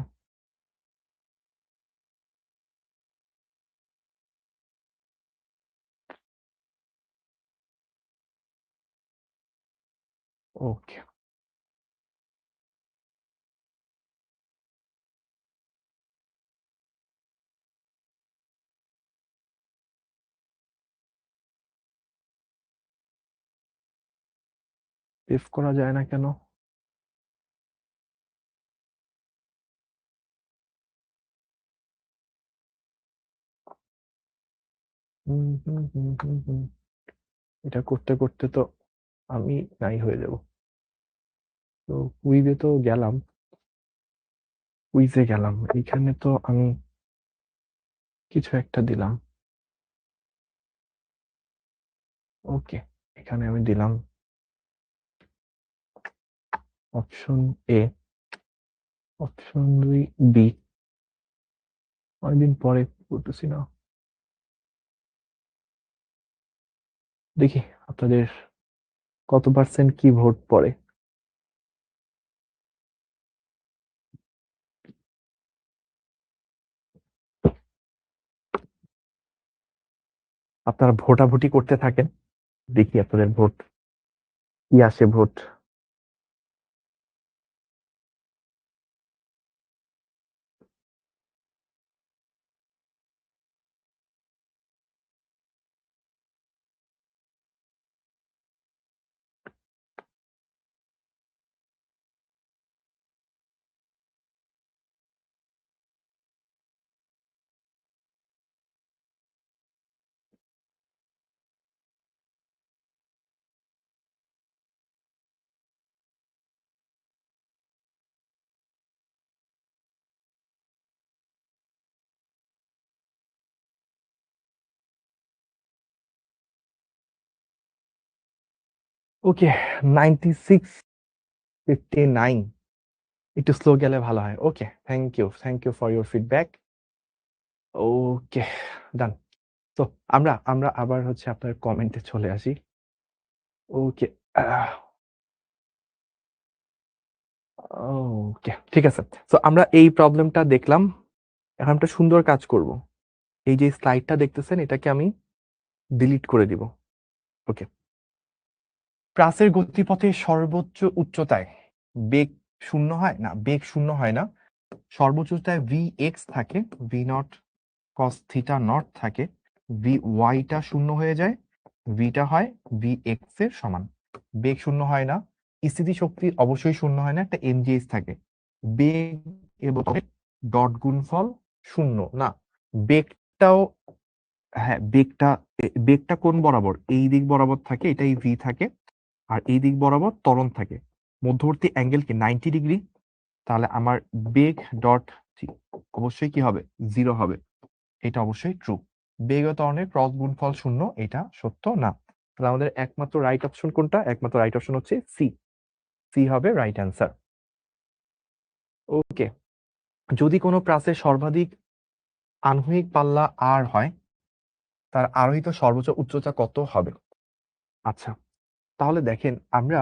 ওকে, সেভ করা যায় না কেন? এটা করতে করতে তো আমি নাই হয়ে যাব। তো কুইজে তো গেলাম, কুইজে গেলাম, এখানে তো আমি কিছু একটা দিলাম। ওকে, এখানে আমি দিলাম অপশন এ, অপশন 2 বি। অনেকদিন পরে করতেছি না, দেখি আপনাদের কত পার্সেন্ট কি ভোট পড়ে। আপনারা ভোটাভুটি করতে থাকেন, দেখি আপনাদের ভোট কি আসে ভোট। ওকে, 96-59, একটু স্লো গেলে ভালো হয়। Okay, thank you for your feedback. Okay, done. তো আমরা আমরা আবার হচ্ছে আপনার কমেন্টে চলে আসি। ওকে, ওকে, ঠিক আছে। তো আমরা এই প্রবলেমটা দেখলাম, এখন একটা সুন্দর কাজ করব। এই যে স্লাইডটা দেখতেছেন, এটাকে আমি ডিলিট করে দিব। ওকে, প্রাসের গতিপথে সর্বোচ্চ উচ্চতায় বেগ শূন্য হয় না, বেগ শূন্য হয় না। সর্বোচ্চ উচ্চতায় ভি এক্স থাকে, V naught cos theta not থাকে, ভি ওয়াইটা শূন্য হয়ে যায়, ভিটা হয় ভি এক্স এর সমান। বেগ শূন্য হয় না, স্থিতি শক্তি অবশ্যই শূন্য হয় না, একটা এমজিএস থাকে। বেগ এবং ডট গুণফল শূন্য না, বেগটাও, হ্যাঁ বেগটা কোন বরাবর, এই দিক বরাবর থাকে, এটাই ভি থাকে, আর এই দিক বরাবর ত্বরণ থাকে। মধ্যবর্তী অ্যাঙ্গেল কি 90 ডিগ্রি, তাহলে আমার বেগ ডট অবশ্যই কি হবে, 0 হবে। এটা অবশ্যই ট্রু। বেগ ও ত্বরণের ক্রস গুণফল শূন্য, এটা সত্য না। তাহলে আমাদের একমাত্র রাইট অপশন কোনটা? একমাত্র রাইট অপশন হচ্ছে সি। সি হবে রাইট অ্যান্সার। ওকে, যদি কোনো প্রাসের সর্বাধিক আনুভূমিক পাল্লা আর হয়, তার আরোহিত সর্বোচ্চ উচ্চতা কত হবে? আচ্ছা, তাহলে দেখেন আমরা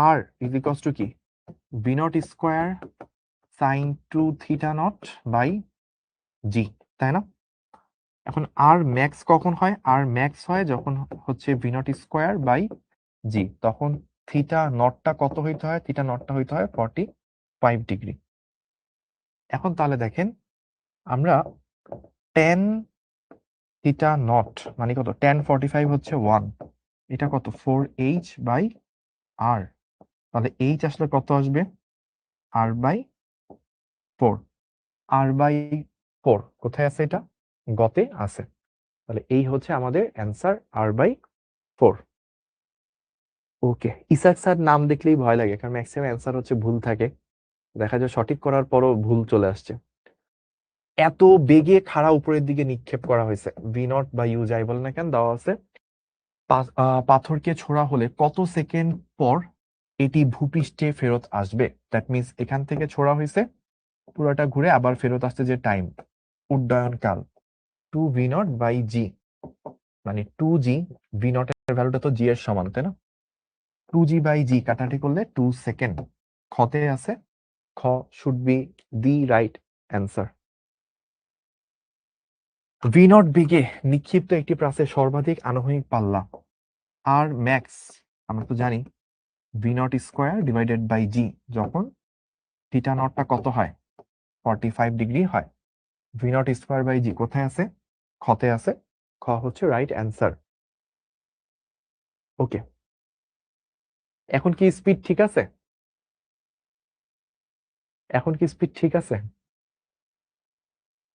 আর ইজ ইকুয়ালস টু কি, v naught square sine 2 theta naught by g, তাই না? এখন আর ম্যাক্স কখন হয়? আর ম্যাক্স হয় যখন হচ্ছে ভি নট স্কোয়ার বাই জি, তখন থিটা নটটা কত হইতে হয়? থিটা নটটা হইতে হয় 45 ডিগ্রি। এখন তাহলে দেখেন আমরা টেন থিটা নট মানে কত, টেন 45 হচ্ছে 1, এটা কত 4h বাই আর, তাহলে এইচ আসলে কত আসবে, আর বাই 4। আর বাই 4 কোথায় আছে? এটা গতে আছে। তাহলে এই হচ্ছে আমাদের answer, r by 4। Okay, Isaac sir নাম দেখলেই ভয় লাগে, কারণ ম্যাক্সিমাম অ্যান্সার হচ্ছে ভুল থাকে, দেখা যায় সঠিক করার পরও ভুল চলে আসছে। এত বেগে খাড়া উপরের দিকে নিক্ষেপ করা হয়েছে, ভি নট বা ইউ যাই বলে না কেন দেওয়া আছে, পাথরকে ছোড়া হলে কত সেকেন্ড পর এটি ভূপৃষ্ঠে ফেরত আসবে। দ্যাট মিনস এখান থেকে ছোড়া হয়েছে, পুরোটা ঘুরে আবার ফেরত আসতে যে টাইম, উড্ডয়ন কাল, 2v0/g, মানে 2g, ভি নট এর ভ্যালুটা তো জি এর সমান, তাই না? 2g/g কাটাকাটি করলে 2 সেকেন্ড। খতে আছে, খ should be the right answer. V naught বেগে নিক্ষিপ্ত একটি প্রাসের সর্বাধিক আনুভূমিক পাল্লা আর ম্যাক্স আমরা তো জানি v naught square divided by g, যখন থিটা নটটা কত হয়, 45 ডিগ্রি হয়। V naught square by g কোথায় আছে? খতে আছে, খ হচ্ছে রাইট অ্যান্সার। ওকে, এখন কি স্পিড ঠিক আছে? এখন কি স্পিড ঠিক আছে?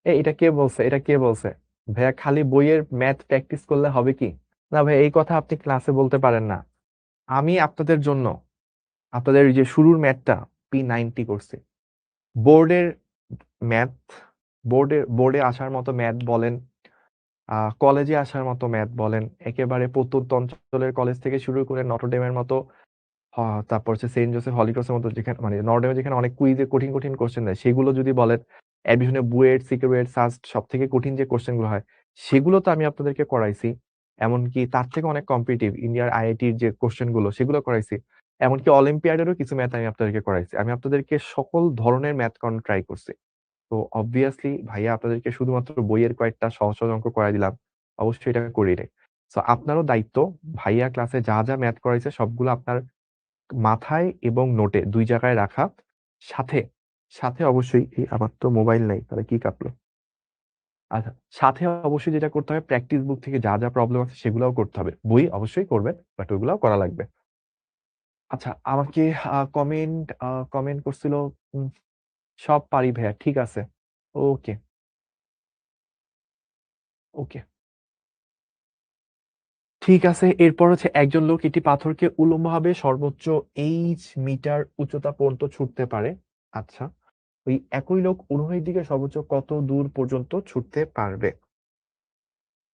এটা কে বলছে? এটা কে বলছে? ভাইয়া খালি বইয়ের ম্যাথ প্র্যাকটিস করলে হবে কি? না ভাই, এই কথা আপনি ক্লাসে বলতে পারেন না। আমি আপনাদের জন্য আপনাদের যে শুরুর ম্যাথটা P90 করছি। বোর্ডের ম্যাথ, বোর্ডে আসার মতো ম্যাথ বলেন, কলেজে আসার মতো ম্যাথ বলেন, একেবারে প্রত্যন্ত অঞ্চলের কলেজ থেকে শুরু করে নটরডেমের মতো, তারপর হচ্ছে সেন্ট জোসেফ হলি ক্রসের মতো, যেখানে মানে নটরডেমে যেখানে অনেক কুইজে কঠিন কঠিন কোশ্চেন দেয়, সেগুলো যদি বলেন, অ্যাডমিশনে বুয়েট, সিকিউরেট, সাস্ট সব থেকে কঠিন যে কোশ্চেন গুলো হয়, সেগুলো তো আমি আপনাদেরকে করাইছি। এমনকি তার থেকে অনেক কম্পিটিটিভ ইন্ডিয়ার আইআইটির যে কোশ্চেন গুলো, সেগুলো করাইছি। এমনকি অলিম্পিয়াডেরও কিছু ম্যাথ আমি আপনাদেরকে করাইছি। আমি আপনাদেরকে সকল ধরনের ম্যাথ করানোর ট্রাই করছি। তো অবভিয়াসলি ভাইয়া আপনাদেরকে শুধুমাত্র বইয়ের কয়েকটা সহজ সহজ অঙ্ক করাই দিলাম, অবশ্যই এটা করি নাই। তো আপনারও দায়িত্ব, ভাইয়া ক্লাসে যা যা ম্যাথ করাইছে সবগুলো আপনার মাথায় এবং নোটে দুই জায়গায় রাখা। সাথে সাথে অবশ্যই আমার তো মোবাইল নাই, তাহলে কি কাটলো? আচ্ছা, সাথে অবশ্যই যেটা করতে হবে, প্র্যাকটিস বুক থেকে যা যা প্রবলেম আছে সেগুলোও করতে হবে। বই অবশ্যই করবেন, বাট ওইগুলাও করা লাগবে। আচ্ছা, আমাকে কমেন্ট করছিল, উম, সব পারি ভাইয়া, ঠিক আছে। ওকে, ওকে, ঠিক আছে। এরপর হচ্ছে একজন লোক একটি পাথরকে উল্লম্বভাবে সর্বোচ্চ মিটার উচ্চতা পর্যন্ত ছুটতে পারে। আচ্ছা, ওই একই লোক অনুভূমিক দিকে সর্বোচ্চ কত দূর পর্যন্ত ছুটতে পারবে?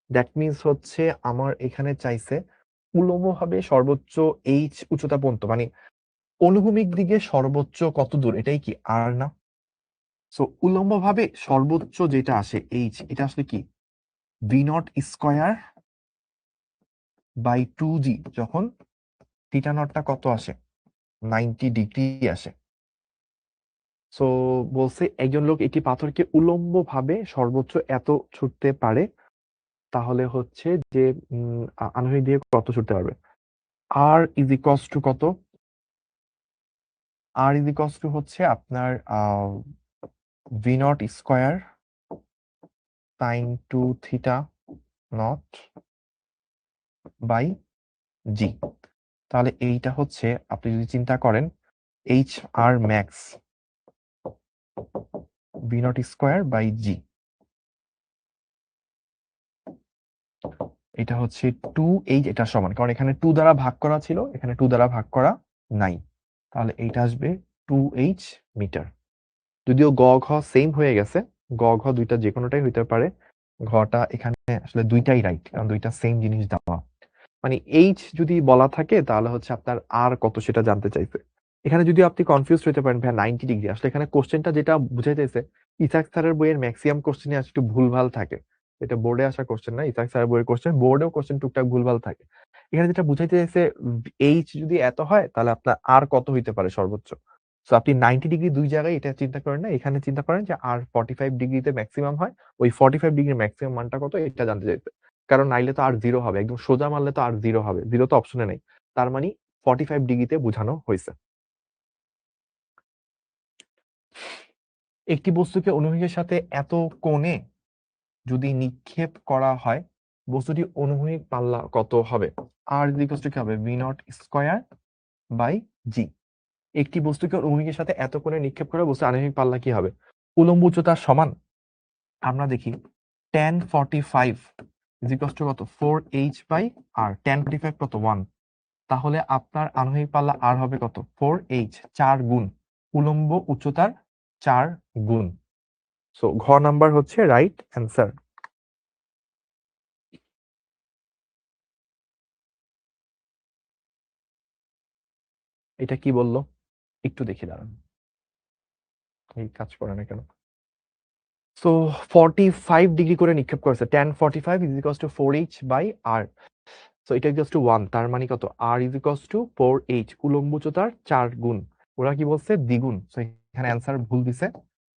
দ্যাট মিনস হচ্ছে আমার এখানে চাইছে উল্লম্বভাবে সর্বোচ্চ উচ্চতা পর্যন্ত, মানে অনুভূমিক দিকে সর্বোচ্চ কত দূর, এটাই কি আর না? সো উল্লম্বভাবে সর্বোচ্চ যেটা আসে এটা আসলে কি? V0 স্কয়ার বাই 2G, যখন থিটা নটটা কত আসে? 90 ডিগ্রি আসে। সো বলছে একজন লোক একটি পাথরকে উল্লম্বভাবে সর্বোচ্চ এত ছুটতে পারে, তাহলে হচ্ছে যে আনুভূমিক দিকে কত ছুটতে পারবে? আর ইজ ইকস টু কত? আর ইজ ইকস টু হচ্ছে আপনার V0 square sine 2 theta naught by G. তাহলে এইটা হচ্ছে, আপনি যদি চিন্তা করেন, HR max V0 square by G, এটা হচ্ছে 2H, এটা সমান, কারণ এখানে 2 দ্বারা ভাগ করা ছিল, এখানে 2 দ্বারা ভাগ করা নাই। তাহলে এইটা আসবে 2H মিটার। যদিও গ ঘ সেম হয়ে গেছে, গ ঘ দুইটা যে কোনোটাই হইতে পারে, ঘটা এখানে আসলে দুইটাই রাইট, কারণ দুইটা সেম জিনিস দেওয়া। মানে যদি বলা থাকে তাহলে হচ্ছে আপনার আর কত সেটা জানতে চাইছে। এখানে যদি আপনি কনফিউজ হতে পারেন ভাই 90 ডিগ্রি, আসলে এখানে কোশ্চেনটা যেটা বুঝাইতেছে, ইসাক স্যারের বইয়ের ম্যাক্সিমাম কোশ্চেনে একটু ভুলভাল থাকে। এটা বোর্ডে আসা কোশ্চেন না, ইসাক স্যারের বইয়ের কোশ্চেন, বোর্ডেও কোশ্চেন টুকটাক ভুলভাল থাকে। এখানে যেটা বুঝাইতে চাইছে, যদি এত হয় তাহলে আপনার আর কত হইতে পারে সর্বোচ্চ। তো আপনি 90 ডিগ্রি দুই জায়গায় এটা চিন্তা করেন না, এখানে চিন্তা করেন যে আর 45 ডিগ্রিতে ম্যাক্সিমাম হয়, ওই 45 ডিগ্রির ম্যাক্সিমাম মানটা কত এটা জানতে চাইছে। কারণ নাইলে তো আর জিরো হবে, একদম সোজা মারলে তো আর জিরো হবে, জিরো তো অপশনে নেই। তার মানে 45 ডিগ্রিতে বোঝানো হয়েছে। একটি বস্তুকে অনুভূমিকের সাথে এত কোণে যদি নিক্ষেপ করা হয়, বস্তুটি অনুভূমিক পাল্লা কত হবে? আর ইকুয়াল টু কি হবে? V0 স্কয়ার বাই জি। একটি বস্তুকে অনুভূমিকের সাথে এত কোণে নিক্ষেপ করে বস্তু আনুভূমিক পাল্লা কি হবে? উলম্ব উচ্চতার সমান, আমরা দেখি tan45 ইকুয়াল টু কত? 4H/r। tan45 কত? 1। তাহলে আপনার আনুভূমিক পাল্লা আর হবে কত? 4H, 4 গুণ উলম্ব উচ্চতার 4 গুণ। সো ঘ নাম্বার হচ্ছে রাইট অ্যান্সার। এটা কি বললো একটু দেখি, দাঁড়ান, এই কাজ করে না কেন? সো 45 ডিগ্রি করে নিক্ষেপ করেছে, tan45 = 4H/r। সো এটা = 1, তার মানে কত? R = 4H, উলম্ব উচ্চতার 4 গুণ। ওরা কি বলছে? দ্বিগুণ। সো এখানে অ্যান্সার ভুল দিছে,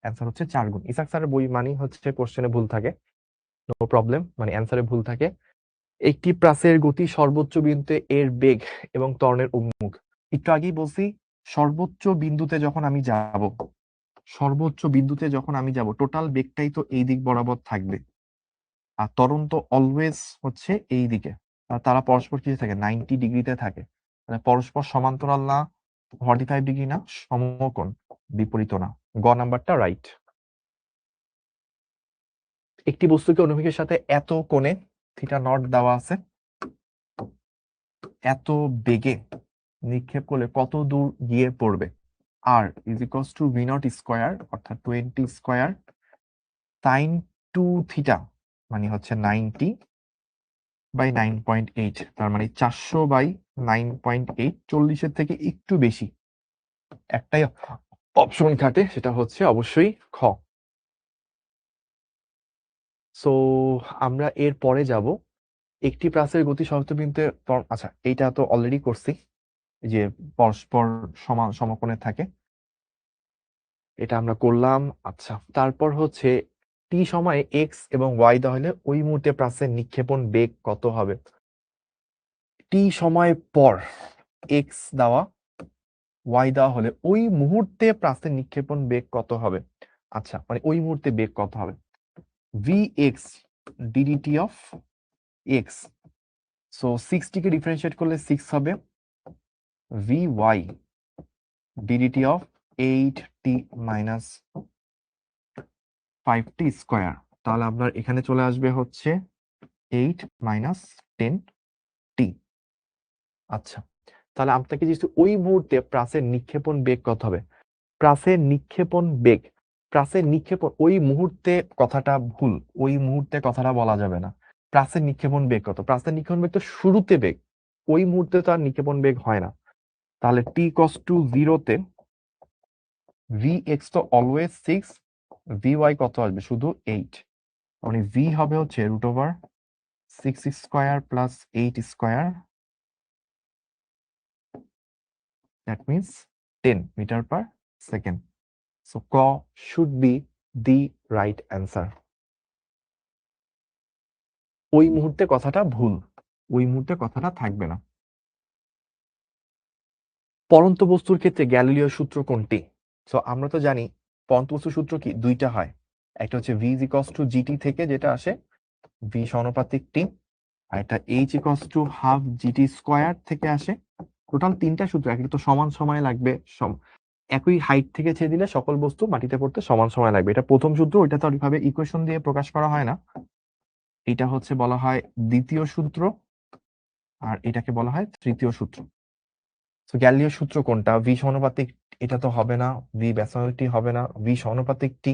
অ্যান্সার হচ্ছে 4 গুণ। ইসাক স্যারের বই মানে হচ্ছে কোশ্চেনে ভুল থাকে, নো প্রবলেম, মানে অ্যান্সারে ভুল থাকে। একটি প্রাচের গতি সর্বোচ্চ বিন্দুতে এর বেগ এবং ত্বরণের উন্মুখ। একটু আগেই বলছি, সর্বোচ্চ বিন্দুতে যখন আমি যাব, টোটাল বেগটাই তো এই দিক বরাবর থাকবে, আর ত্বরণ তো অলওয়েজ হচ্ছে এই দিকে। তারা পরস্পর কি থাকে? 90 ডিগ্রিতে থাকে। মানে পরস্পর সমান্তরাল না, 45 ডিগ্রি না, সমকোণ, বিপরীত না। গ নাম্বারটা রাইট। একটি বস্তুকে অনুভূমিকের সাথে এত কোণে থিটা নট দেওয়া আছে, এত বেগে নিক্ষেপ করলে কত দূর গিয়ে পড়বে? R is equals to V naught square, অর্থাৎ 20 স্কোয়ার সাইন 2 থিটা, মানে হচ্ছে 90/9.8, তার মানে 400/9.8, 40-এর থেকে একটু বেশি। একটাই অপশন কাটে, সেটা হচ্ছে অবশ্যই খ। সো আমরা এর পরে যাব একটি প্রাচের গতি শর্তবিন্দুতে আচ্ছা, এইটা তো অলরেডি করছি, যে পরস্পর সমকোণে থাকে, এটা আমরা করলাম। আচ্ছা, তারপর হচ্ছে টি সময়ে এক্স এবং ওয়াই দেওয়া হলে ওই মুহূর্তে প্রাচের নিক্ষেপণ বেগ কত হবে? টি সময় পর এক্স দেওয়া, ওয়াই দেওয়া হলে ওই মুহূর্তে প্রাচের নিক্ষেপণ বেগ কত হবে? আচ্ছা, মানে ওই মুহূর্তে বেগ কত হবে? V x d d t of x, so 60 কে ডিফারেন্সিয়েট করলে 6 হবে, v y d d t of 8t minus 5t square, তাহলে আপনার এখানে চলে আসবে হচ্ছে 8 মাইনাস 10t। আচ্ছা, তাহলে আপনাকে যে ওই মুহূর্তে প্রাচের নিক্ষেপণ বেগ কত হবে? প্রাচের নিক্ষেপণ বেগ, প্রাচের নিক্ষেপণ ওই মুহূর্তে কথাটা ভুল, ওই মুহূর্তে কথাটা বলা যাবে না। প্রাচের নিক্ষেপণ বেগ কত? প্রাচের নিক্ষেপণ বেগ তো শুরুতে বেগ, ওই মুহূর্তে তো আর নিক্ষেপণ বেগ হয় না। তাহলে টি কস টু 0-তে ভি এক্স তো অলওয়েজ 6, ভি ওয়াই কত আসবে? শুধু 8, মানে ভি হবে হচ্ছে √6 square plus 8 square, that means 10 metre per second. So ক should be the right answer. ওই মুহূর্তে কথাটা ভুল, ওই মুহূর্তে কথাটা থাকবে না। পরন্ত বস্তুর ক্ষেত্রে গ্যালিলিও সূত্র কোনটি? সো আমরা তো জানি পরন্ত বস্তুর সূত্র কি, দুইটা হয়। একটা হচ্ছে ভি ইকুয়ালস টু জিটি থেকে যেটা আসে ভি সমানুপাতিক টি, আর একটা H equals to half GT square থেকে আসে। টোটাল তিনটা সূত্র, একটা তো সমান সময় লাগবে, একই হাইট থেকে ছেড়ে দিলে সকল বস্তু মাটিতে পড়তে সমান সময় লাগবে, এটা প্রথম সূত্র। ওইটা তো ওইভাবে ইকুয়েশন দিয়ে প্রকাশ করা হয় না, এটা হচ্ছে বলা হয় দ্বিতীয় সূত্র, আর এটাকে বলা হয় তৃতীয় সূত্র। তো গ্যালিলিও সূত্র কোনটা? ভি সমানুপাতিক, এটা তো হবে না, ভি ব্যাসার্ধটি হবে না, ভি সমানুপাতিক টি,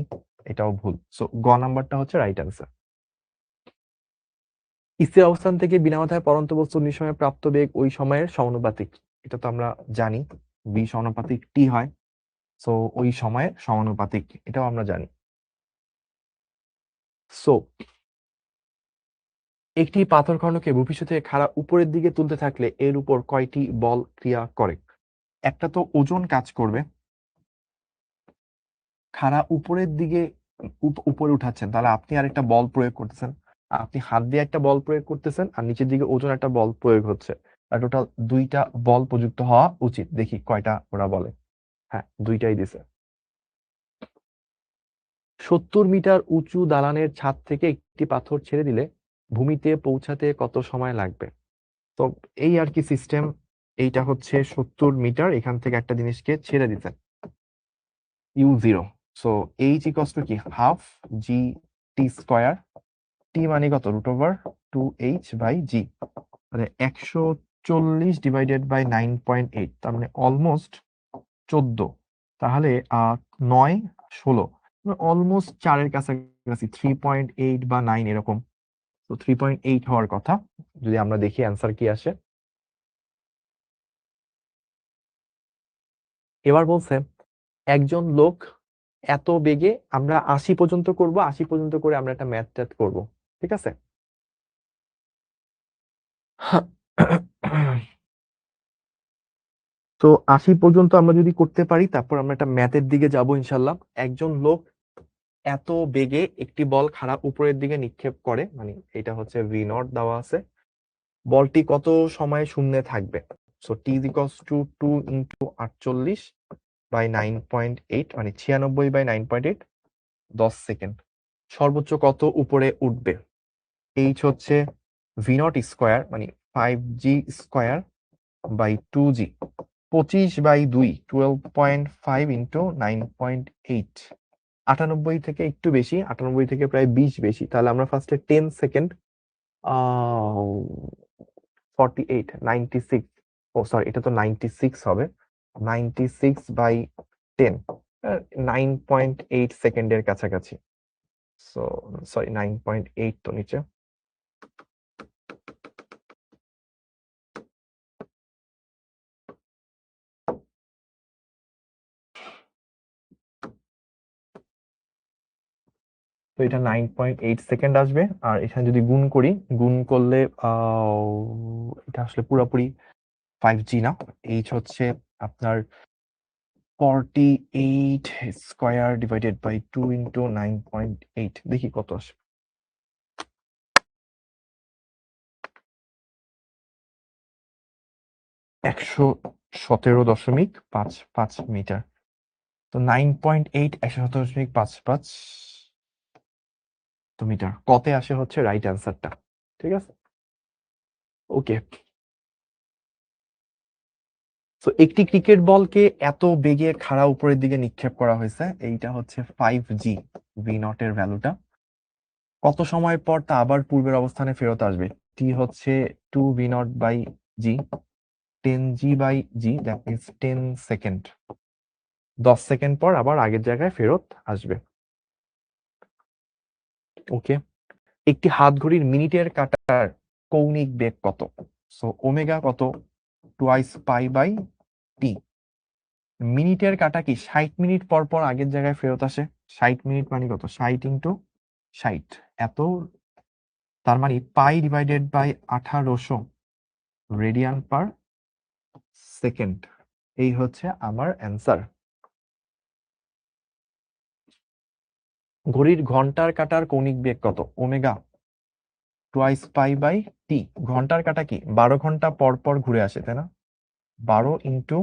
এটাও ভুল। সো গ নাম্বারটা হচ্ছে রাইট অ্যান্সার। স্থির অবস্থান থেকে বিনা মাথায় পরন্ত বস্তুর নিঃসময়ে প্রাপ্ত বেগ ওই সময়ের সমানুপাতিক, এটা তো আমরা জানি, ভি সমানুপাতিক টি হয়, সো ওই সময়ের সমানুপাতিক, এটাও আমরা জানি। সো একটি পাথরখণ্ডকে ভূপৃষ্ঠ থেকে খাড়া উপরের দিকে তুলতে থাকলে এর উপর কয়টি বল ক্রিয়া করে? একটা তো ওজন কাজ করবে, খাড়া উপরের দিকে উপরে উঠাচ্ছেন, তাহলে আপনি আরেকটা বল প্রয়োগ করতেছেন, আপনি হাত দিয়ে একটা বল প্রয়োগ করতেছেন, আর নিচের দিকে ওজন একটা বল প্রয়োগ হচ্ছে, আর টোটাল দুইটা বল প্রযুক্ত হওয়া উচিত। দেখি কয়টা ওরা বলে। হ্যাঁ, দুইটাই দিছে। 70 মিটার উঁচু দালানের ছাদ থেকে একটি পাথর ছেড়ে দিলে ভূমিতে পৌঁছাতে কত সময় লাগবে? তো এই আর কি সিস্টেম, এইটা হচ্ছে 70 মিটার, এখান থেকে একটা জিনিসকে ছেড়ে দিতেন, u0, so H equals to কি, হাফ জি টি স্কোয়ার, টি মানে কত, √2h/g, মানে 140 ডিভাইডেড বাই 9.8, তার মানে অলমোস্ট 14, তাহলে 9 16, অলমোস্ট 4-এর কাছাকাছি, 3.8 বা 9 এরকম। তো 3.8 হওয়ার কথা, যদি আমরা দেখি অ্যান্সার কি আসে। এবার বলছে একজন লোক এত বেগে, আমরা 80 পর্যন্ত করব, 80 পর্যন্ত করে আমরা একটা ম্যাথ ট্যাথ করবো, ঠিক আছে? তো 80 পর্যন্ত আমরা যদি করতে পারি, তারপর আমরা একটা ম্যাথের দিকে যাব ইনশাল্লাহ। একজন লোক এত বেগে একটি বল খাড়া উপরের দিকে নিক্ষেপ করে, মানে এটা হচ্ছে ভি নট দেওয়া আছে, বলটি কত সময় শূন্যে থাকবে? So T equals to 2 into 48/9.8, মানে 96/9.8, 10 সেকেন্ড। সর্বোচ্চ কত উপরে উঠবে? এইচ হচ্ছে ভি নট স্কোয়ার, মানে 5g square by 2g, 25/2, 12.5 into 9.8, 98 থেকে একটু বেশি, 98 থেকে প্রায় 20 বেশি। তাহলে আমরা ফার্স্টে 10 সেকেন্ড 48, 96, ও সরি, এটা তো 96 হবে, 96/10, 9.8 সেকেন্ডের কাছাকাছি। সো সরি, 9.8 তো নিচে। তো এটা 9.8 সেকেন্ড আসবে। আর এখানে যদি গুণ করি, গুণ করলে এটা আসলে পুরোপুরি 5G না, এইচ হচ্ছে আপনার 48 স্কোয়ার ডিভাইডেড বাই 2 ইন্টু 9.8, দেখি কত আসে। 117.55 মিটার। তো 9.8 117.55 মিটার কতে আসে হচ্ছে রাইট অ্যান্সারটা। ঠিক আছে, ওকে। তো একটি ক্রিকেট বলকে এত বেগে খাড়া উপরের দিকে নিক্ষেপ করা হয়েছে, এইটা হচ্ছে 5G ভি নট এর ভ্যালুটা। কত সময় পর তা আবার পূর্বের অবস্থানে ফেরত আসবে? টি হচ্ছে 2v0/g, 10g/g, that means 10 second. 10 second পর আবার আগের জায়গায় ফেরত আসবে। ওকে, একটি হাত ঘড়ির মিনিটের কাঁটার কৌণিক বেগ কত? সো ওমেগা কত? Twice pi by T. মিনিটের কাঁটা কি 60 মিনিট পর পর আগের জায়গায় ফেরত আসে? 60 মিনিট মানে কত? 60 ইন্টু 60, এত। তার মানে pi divided by 1800 radian per second. এই হচ্ছে আমার অ্যান্সার। ঘড়ির ঘন্টার কাঁটার কৌণিক বেগ কত? Omega twice pi by T. ঘন্টার কাঁটা কি 12 ঘন্টা পর পর ঘুরে আসে, তাই না? 12 ইন্টু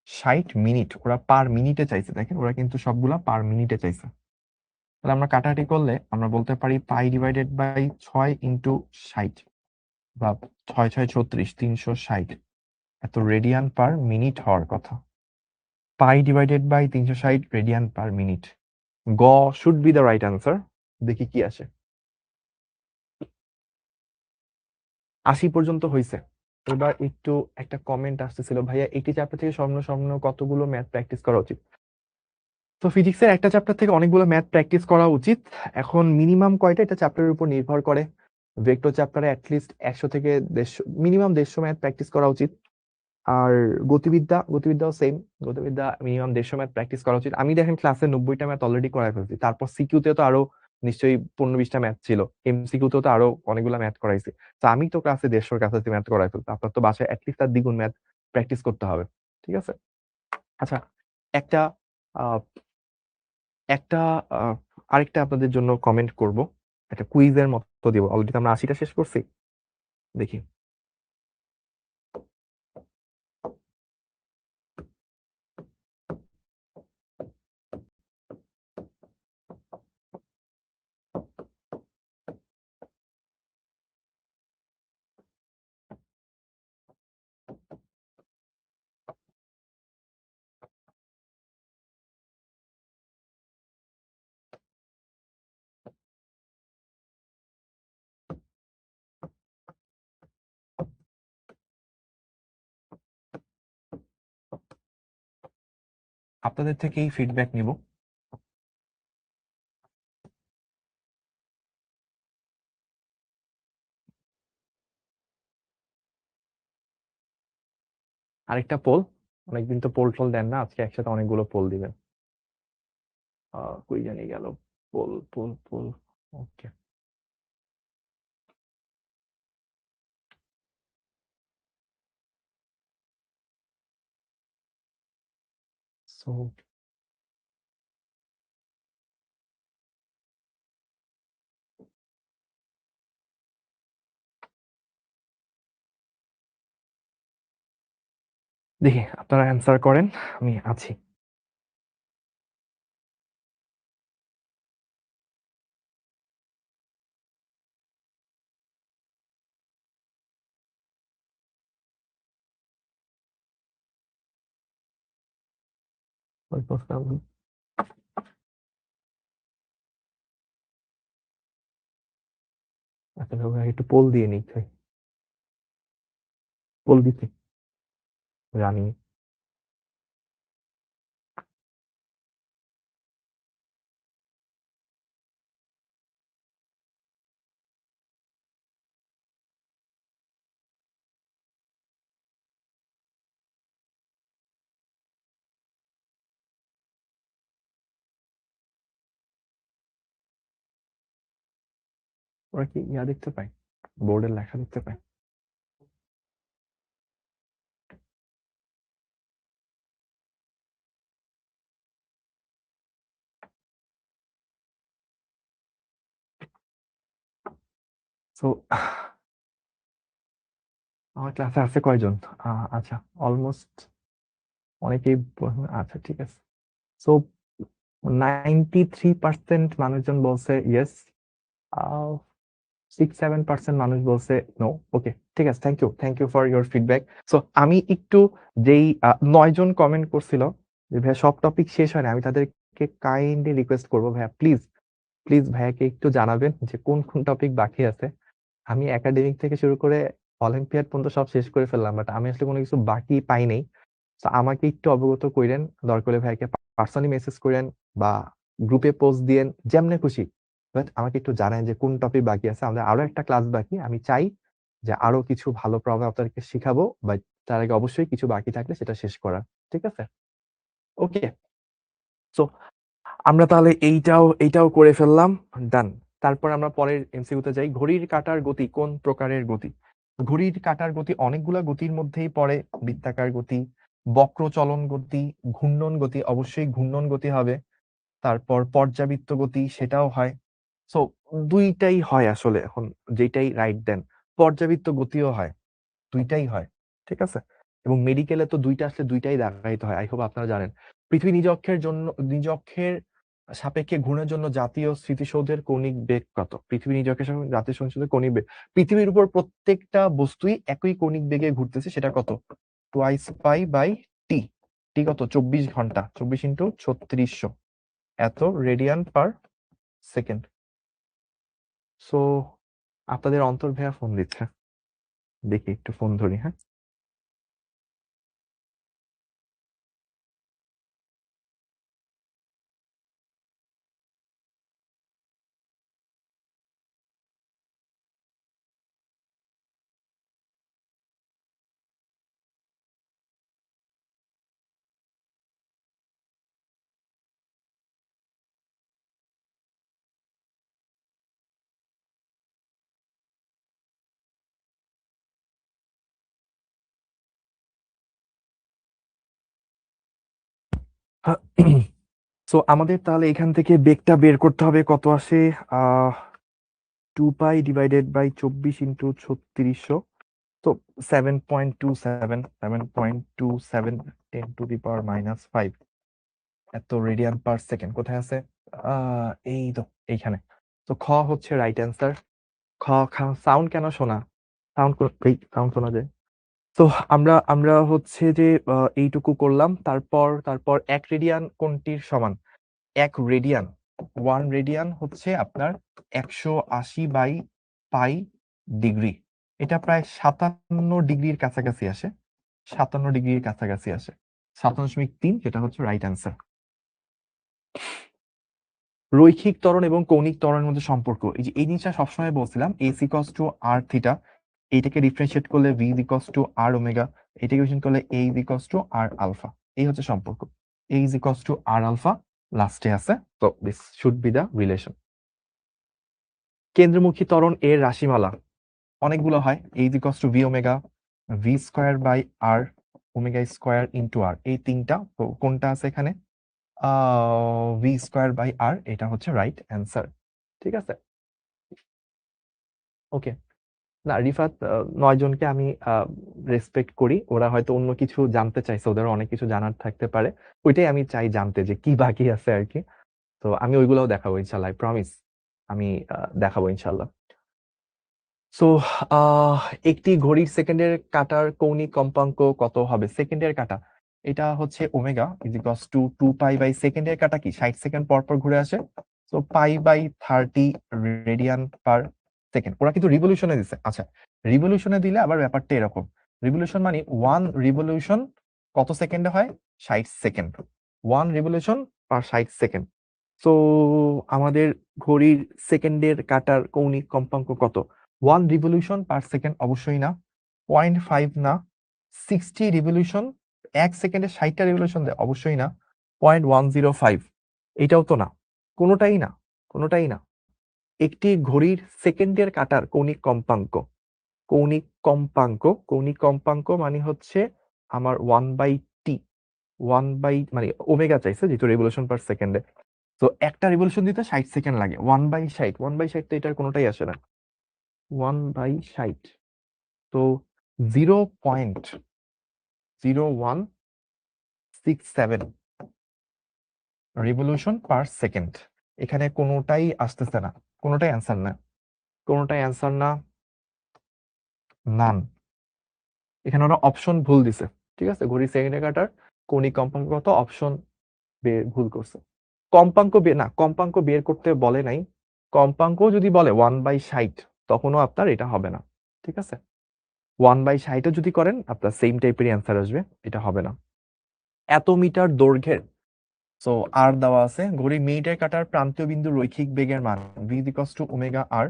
60 মিনিট, ওরা পার মিনিটে চাইছে, দেখেন ওরা কিন্তু সবগুলা পার মিনিটে চাইছে। তাহলে আমরা কাটাকাটি করলে আমরা বলতে পারি পাই ডিভাইডেড বাই 6 ইন্টু 60, বা 6 6 36, 360, এত রেডিয়ান পার মিনিট হওয়ার কথা। Pi divided by 360 radian per minute. গ should be the right answer. দেখি কি আসে। 80 পর্যন্ত হয়েছে। এবার একটু একটা কমেন্ট আসতেছিল, ভাইয়া একটি চ্যাপ্টার থেকে সর্বনিম্ন কতগুলো ম্যাথ প্র্যাকটিস করা উচিত? তো ফিজিক্সের একটা চ্যাপ্টার থেকে অনেকগুলো ম্যাথ প্র্যাকটিস করা উচিত। এখন মিনিমাম কয়টা, এটা চ্যাপ্টারের উপর নির্ভর করে। ভেক্টর চ্যাপ্টারে অ্যাটলিস্ট 100 থেকে 150, মিনিমাম 150 ম্যাথ প্র্যাকটিস করা উচিত। আর গতিবিদ্যাও সেম, গতিবিদ্যা মিনিমাম 150 ম্যাথ প্র্যাকটিস করা উচিত। আমি দেখেন ক্লাসে 90টা ম্যাথ অলরেডি করাই ফেলছি, তারপর সিকিউতে তো আরো নিশ্চয়ই 15-20টা ম্যাথ ছিল, এমসিকিউতেও তো আরো অনেকগুলো ম্যাথ করাইছি। তো আমি তো ক্লাসে 150-র কাছাকাছি ম্যাথ করাই ফেলছি, আপনার তো বাসায় অ্যাটলিস্ট তার দ্বিগুণ ম্যাথ প্র্যাকটিস করতে হবে। ঠিক আছে, আচ্ছা। একটা আহ, একটা আহ, আরেকটা আপনাদের জন্য কমেন্ট করব, একটা কুইজের মতো দিব। অলরেডি তো আমরা 80টা শেষ করছি, দেখি। আপনাদের থেকেই ফিডব্যাক নিব। আরেকটা পোল, অনেকদিন তো পোল টোল দেন না, আজকে একসাথে অনেকগুলো পোল দিবেন। কই জানি গেল পোল, পোল, পোল। ওকে, সো দেখি আপনারা অ্যান্সার করেন, আমি আছি। আচ্ছা ভাই, একটু পোল দিয়ে নিই ভাই। পোল দিতে জানি। ওরা কি ইয়া দেখতে পায়, বোর্ডের লেখা দেখতে পায়? সো আমার ক্লাসে আছে কয়জন? আচ্ছা, অলমোস্ট অনেকেই আচ্ছা ঠিক আছে। সো 93% মানুষজন বলছে ইয়েস, 6-7% মানুষ বলছে নো। ওকে, ঠিক আছে, thank you for your feedback. So আমি একটু যেই 9 জন কমেন্ট করছিল যে ভাইয়া সব টপিক শেষ হয় না, আমি তাদেরকে কাইন্ডলি রিকোয়েস্ট করবো ভাইয়া প্লিজ প্লিজ ভাইয়াকে একটু জানাবেন যে কোন কোন টপিক বাকি আছে। আমি একাডেমিক থেকে শুরু করে অলিম্পিয়াড পর্যন্ত সব শেষ করে ফেললাম, বাট আমি আসলে কোনো কিছু বাকি পাই নাই। তো আমাকে একটু অবগত কইরেন, দরকার হলে ভাইকে পার্সোনালি মেসেজ করেন বা গ্রুপে পোস্ট দিয়েন, যেমনে খুশি, বাট আমাকে একটু জানেন যে কোন টপিক বাকি আছে। আমাদের আরো একটা ক্লাস বাকি, আমি চাই যে আরো কিছু ভালো প্রবলেম আপনাদেরকে শিখাবো, বাট তার আগে অবশ্যই কিছু বাকি থাকলে সেটা শেষ করা। ঠিক আছে? ওকে। সো আমরা তাহলে এইটাও করে ফেললাম, ডান। তারপর আমরা পরের এমসিকিউতে যাই। ঘড়ির কাঁটার গতি কোন প্রকারের গতি? ঘড়ির কাঁটার গতি অনেকগুলা গতির মধ্যেই পড়ে। বৃত্তাকার গতি, বক্র চলন গতি, ঘূর্ণন গতি, অবশ্যই ঘূর্ণন গতি হবে। তারপর পর্যাবৃত্ত গতি, সেটাও হয়। সো দুইটাই হয় আসলে, এখন যেটাই রাইট দেন। পর্যাবৃত্ত গতিও হয়, দুইটাই হয়। ঠিক আছে? এবং মেডিকেলে তো দুইটা আসলে দুইটাই দেখাইতে হয়, আই হোপ আপনারা জানেন। পৃথিবী নিজ অক্ষের জন্য, নিজ অক্ষের সাপেক্ষে ঘূর্ণনের জন্য জাতীয় স্মৃতিসৌধের কৌণিক বেগ কত? পৃথিবী নিজ অক্ষের সাপেক্ষে জাতীয় স্মৃতিসৌধের কৌণিক বেগ, পৃথিবীর উপর প্রত্যেকটা বস্তুই একই কৌণিক বেগে ঘুরতেছে, সেটা কত? Twice pi by T. টি কত? 24 ঘন্টা, 24 × 3600, এত রেডিয়ান পার সেকেন্ড। সো আপনাদের অন্তর ভাইয়া ফোন দিচ্ছে, দেখি একটু ফোন ধরি, হ্যাঁ। সো আমাদের তাহলে এখান থেকে বেগটা বের করতে হবে, কত আসে? 2π/24 × 3600, তো 7.27 10⁻⁵ এত রেডিয়ান পার সেকেন্ড। কোথায় আছে? এই তো এইখানে। তো খ হচ্ছে রাইট অ্যান্সার। খ। সাউন্ড কেন শোনা? সাউন্ড সাউন্ড শোনা যায়। তো আমরা আমরা হচ্ছে যে এইটুকু করলাম। তারপর তারপর 1 রেডিয়ান কোনটির সমান? 1 রেডিয়ান, 1 রেডিয়ান হচ্ছে আপনার 180/π ডিগ্রি। এটা প্রায় 57 ডিগ্রির কাছাকাছি আসে, 57 ডিগ্রির কাছাকাছি আসে। 57.3, যেটা হচ্ছে রাইট অ্যান্সার। রৈখিক ত্বরণ এবং কৌণিক ত্বরণের মধ্যে সম্পর্ক, এই যে এই জিনিসটা সবসময় বলছিলাম, S equals to R theta, এইটাকে ডিফারেন্সিয়েট করলে V equals to R omega, এটাকে ডিফারেন্সিয়েট করলে A equals to R alpha. এই হচ্ছে সম্পর্ক, A equals to R alpha লাস্টে আছে। তো this should be the relation. কেন্দ্রমুখী ত্বরণ এর রাশিমালা অনেকগুলো হয়, A equals to V omega, V square by R, omega square into R, এই তিনটা। তো কোনটা আছে এখানে? ভি স্কোয়ার বাই আর, এটা হচ্ছে রাইট অ্যান্সার। ঠিক আছে, ওকে। না রিফাত, 9 জনকে আমি রেসপেক্ট করি, ওরা হয়তো অন্য কিছু জানতে চাইছে, ওদের অনেক কিছু জানার থাকতে পারে, ওইটাই আমি চাই জানতে যে কি বাকি আছে আর কি। তো আমি ওইগুলোও দেখাবো ইনশাল্লাহ, প্রমিস, আমি দেখাবো ইনশাল্লাহ। সো একটি ঘড়ির সেকেন্ডের কাঁটার কৌণিক কম্পাঙ্ক কত হবে? সেকেন্ডের কাঁটা, এটা হচ্ছে ওমেগা ইজ ইকুয়ালস টু 2 পাই সেকেন্ডের কাটা কি 60 সেকেন্ড পর পর ঘুরে আসে, সো পাই/30 রেডিয়ান পার সেকেন্ড। ওরা কিন্তু রিভলিউশনে দিচ্ছে। আচ্ছা, রিভলিউশনে দিলে আবার ব্যাপারটা এরকম, রিভলিউশন মানে 1 রিভলিউশন কত সেকেন্ডে হয়? 60 সেকেন্ড। 1 রিভলিউশন পার 60 সেকেন্ড। সো আমাদের ঘড়ির সেকেন্ডের কাটার কৌণিক কম্পাঙ্ক কত? 1 রিভলিউশন পার সেকেন্ড অবশ্যই না, 0.5 না, 60 রিভলিউশন, 1 সেকেন্ডে 60টা রিভলিউশন দেয় অবশ্যই না, 0.105, এটাও তো না, কোনোটাই না, কোনোটাই না। একটি ঘড়ির সেকেন্ডের কাটার কৌণিক কম্পাঙ্ক, কৌণিক কম্পাঙ্ক, কৌণিক কম্পাঙ্ক মানে হচ্ছে আমার 1/t, 1 মানে ওমেগা চাইছে যেহেতু রেভলিউশন পার সেকেন্ডে, তো একটা রিভলিউশন দিতে 60 সেকেন্ড লাগে। 1/60, 1/60 তো এটার কোনোটাই আসে না, 1/60, তো 0.0167 রিভলিউশন পার সেকেন্ড। এখানে কোনোটাই আসতেছে না, কোনোটাই অ্যান্সার না, কোনোটাই অ্যান্সার না, নান। এখানে ওরা অপশন ভুল দিছে, ঠিক আছে, ঘড়ি সেকেন্ডে কাটার কৌণিক কম্পাঙ্ক কত, অপশন ভুল করছে। কম্পাঙ্ক না, কম্পাঙ্ক বের করতে বলে নাই, কম্পাঙ্ক যদি বলে 1/60 তখনও আপনার এটা হবে না, ঠিক আছে। 1/60 যদি করেন আপনার সেম টাইপের অ্যান্সার আসবে, এটা হবে না। এত মিটার দৈর্ঘ্যের, সো আর দেওয়া আছে, ঘড়ি মিনিটের কাটার প্রান্তীয় বিন্দু রৈখিক বেগের মান v equals to omega r.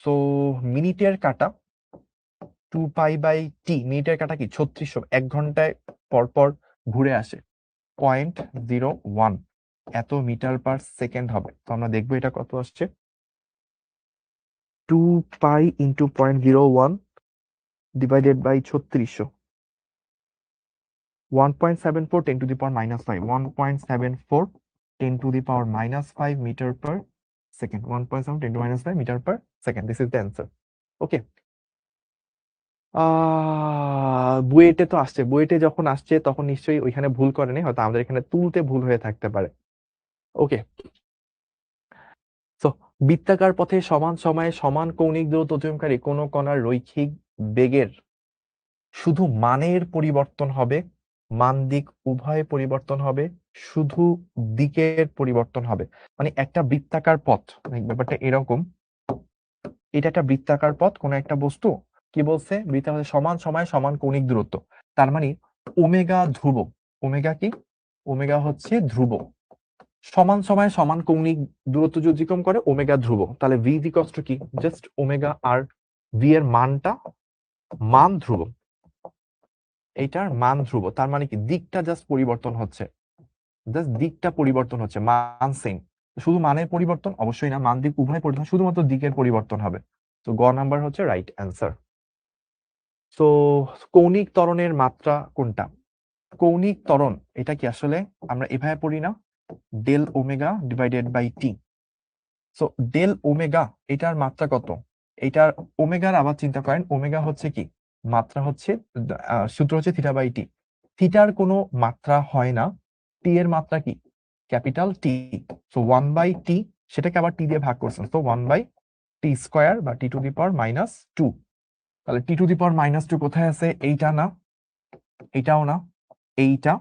So মিনিটের কাটা 2 পাই/টি, মিনিটের কাটা কি 3600, 1 ঘন্টায় পর পর ঘুরে আসে, 0.01 এত মিটার পার সেকেন্ড হবে। তো আমরা দেখবো এটা কত আসছে, 2 pi into 0.01 divided by 3600, 1.74 10 to the power -5, 1.74 10 to the power -5 metre per second, 1.7 10 to -5 metre per second, this is the answer. Okay, বুয়েটে তো আসছে, বুয়েটে যখন আসছে তখন নিশ্চয়ই ওইখানে ভুল করেনি, হয়তো আমাদের এখানে তুলতে ভুল হয়ে থাকতে পারে। ওকে, সো বৃত্তাকার পথে সমান সময়ে সমান কৌণিক দূরত্ব অতিক্রমকারী কোন কণার রৈখিক বেগের শুধু মানের পরিবর্তন হবে, মান দিক উভয় পরিবর্তন হবে, শুধু দিকের পরিবর্তন হবে। মানে একটা বৃত্তাকার পথ, মানে ব্যাপারটা এরকম, এটা একটা বৃত্তাকার পথ, কোন একটা বস্তু কি বলছে, বৃত্তাকার সমান সময় সমান কৌণিক দূরত্ব, তার মানে ওমেগা ধ্রুব, ওমেগা কি, ওমেগা হচ্ছে ধ্রুব, সমান সময়ে সমান কৌণিক দূরত্ব যদি অতিক্রম করে ওমেগা ধ্রুব, তাহলে ভি ইকুয়ালস টু কি, জাস্ট ওমেগা আর, ভি এর মানটা, মান ধ্রুব, এইটার মান ধ্রুব, তার মানে কি দিকটা জাস্ট পরিবর্তন হচ্ছে, জাস্ট দিকটা পরিবর্তন হচ্ছে, মান সেম। শুধু মানের পরিবর্তন অবশ্যই না, মান দিক উভয় পরিবর্তন, শুধুমাত্র দিকের পরিবর্তন হবে। তো গ নাম্বার হচ্ছে রাইট অ্যান্সার। তো কৌণিক ত্বরণের মাত্রা কোনটা? কৌণিক ত্বরণ এটা কি আসলে আমরা এভাবে পড়ি না, del omega divided by t. So del omega এটার মাত্রা কত? এটার ওমেগার আবার চিন্তা করেন, ওমেগা হচ্ছে কি মাত্রা, হচ্ছে সূত্র হচ্ছে θ/t, থিটার কোনো মাত্রা হয় না, টি এর মাত্রা কি ক্যাপিটাল টি, সো 1/t, সেটাকে আবার টি দিয়ে ভাগ করছেন, তো 1/t² বা t⁻², তাহলে t⁻², কোথায় আছে? এইটা না, এইটাও না, এইটা,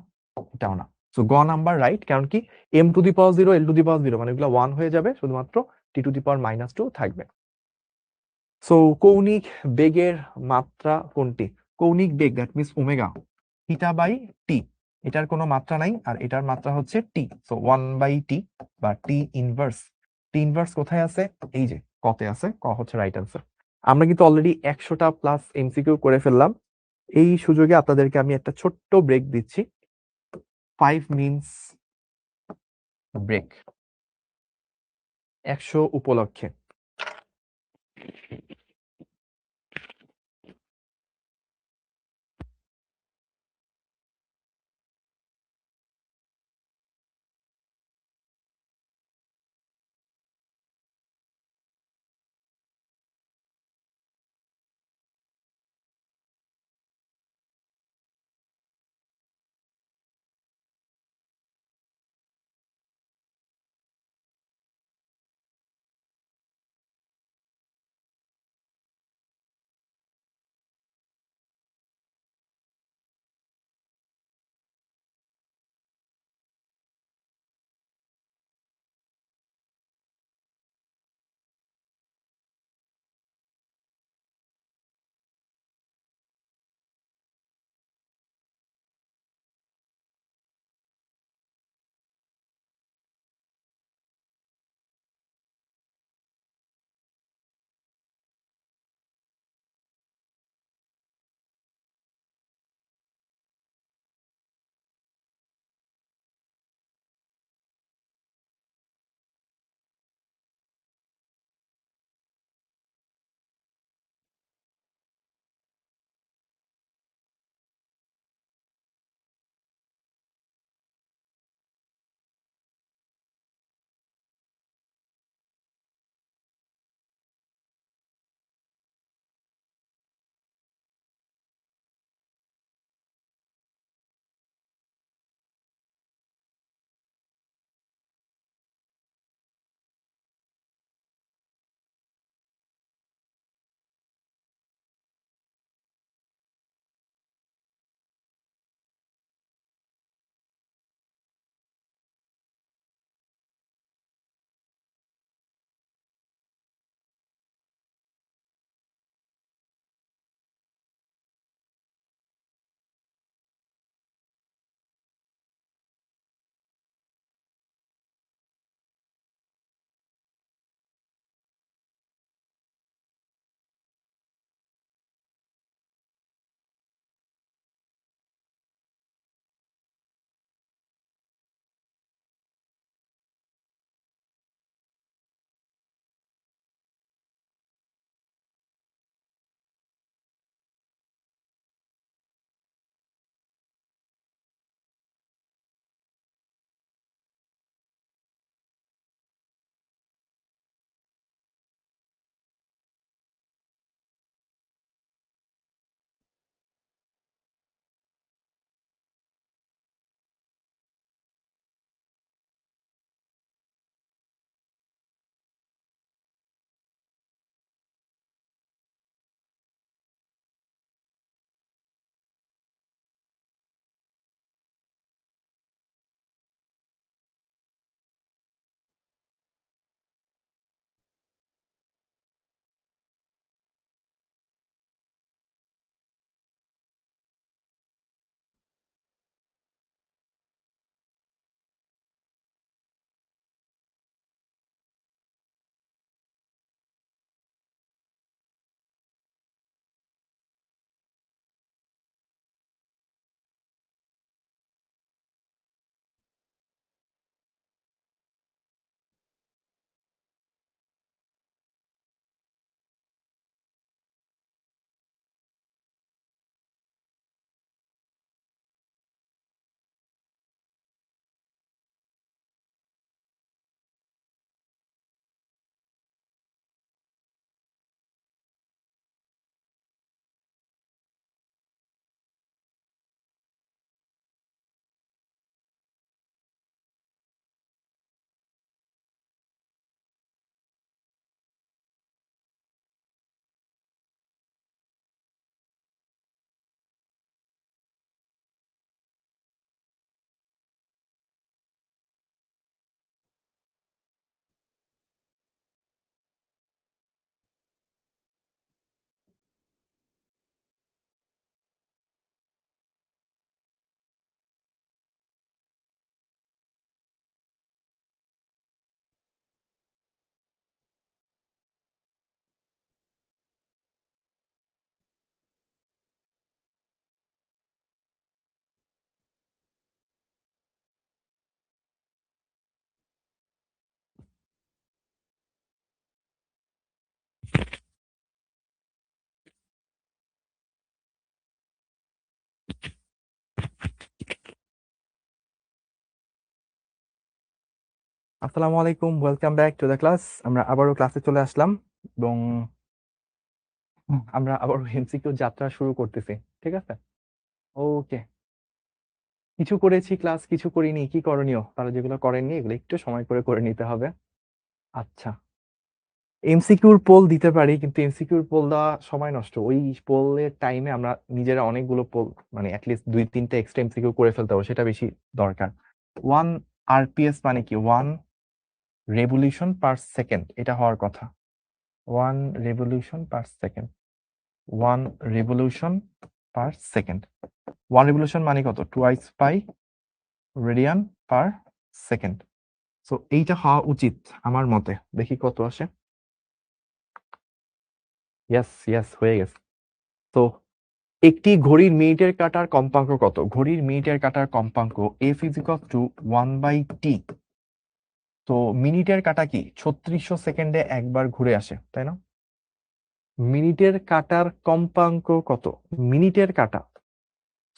এটাও না। সো গ নাম্বার রাইট, কারণ কি m⁻0 l⁻0 মানে এগুলো 1 হয়ে যাবে, শুধুমাত্র t⁻² থাকবে। সো কৌণিক বেগের মাত্রা কোনটি? কৌণিক বেগ দ্যাট মিনস ওমেগা, θ/t, এটার কোনো মাত্রা নাই, আর এটার মাত্রা হচ্ছে টি, সো 1/t বা টি ইনভার্স। টি ইনভার্স কোথায় আছে? এই যে কতে আছে, ক হচ্ছে রাইট অ্যান্সার। আমরা কিন্তু অলরেডি 100টা প্লাস এমসিকিউ করে ফেললাম, এই সুযোগে আপনাদেরকে আমি একটা ছোট্ট ব্রেক দিচ্ছি, 5 মিনিটস ব্রেক 100 উপলক্ষে। আসসালামু আলাইকুম, welcome back to the class. আমরা আবারও ক্লাসে চলে আসলাম এবং আমরা আবারও এমসিকিউ যাত্রা শুরু করতেছি। ঠিক আছে, ওকে। কিছু করেছি ক্লাস, কিছু করিনি, কি করণীয়? তারা যেগুলো করেননি এগুলো একটু সময় করে করে নিতে হবে। আচ্ছা, এমসিকিউর পোল দিতে পারি, কিন্তু এমসিকিউর পোল দেওয়া সময় নষ্ট। ওই পোলের টাইমে আমরা নিজেরা অনেকগুলো পোল, মানে অ্যাটলিস্ট 2-3টা এক্সট্রা এমসিকিউ করে ফেলতে হবে, সেটা বেশি দরকার। 1 RPS মানে কি? 1 revolution per second, এটা হওয়ার কথা। 1 revolution per second, 1 revolution per second। 1 revolution মানে কত? টুয়াইস পাই রেডিয়ান পার সেকেন্ড। সো এইটা হওয়া উচিত আমার মতে। দেখি কত আসে। ইয়েস ইয়েস, হয়ে গেছে। তো একটি ঘড়ির মিনিটের কাঁটার কম্পাঙ্ক কত? ঘড়ির মিনিটের কাঁটার কম্পাঙ্ক F is equal two 1/t। তো মিনিটের কাঁটা কি 3600 সেকেন্ডে একবার ঘুরে আসে, তাই না? মিনিটের কাঁটার কম্পাঙ্ক কত? মিনিটের কাঁটা,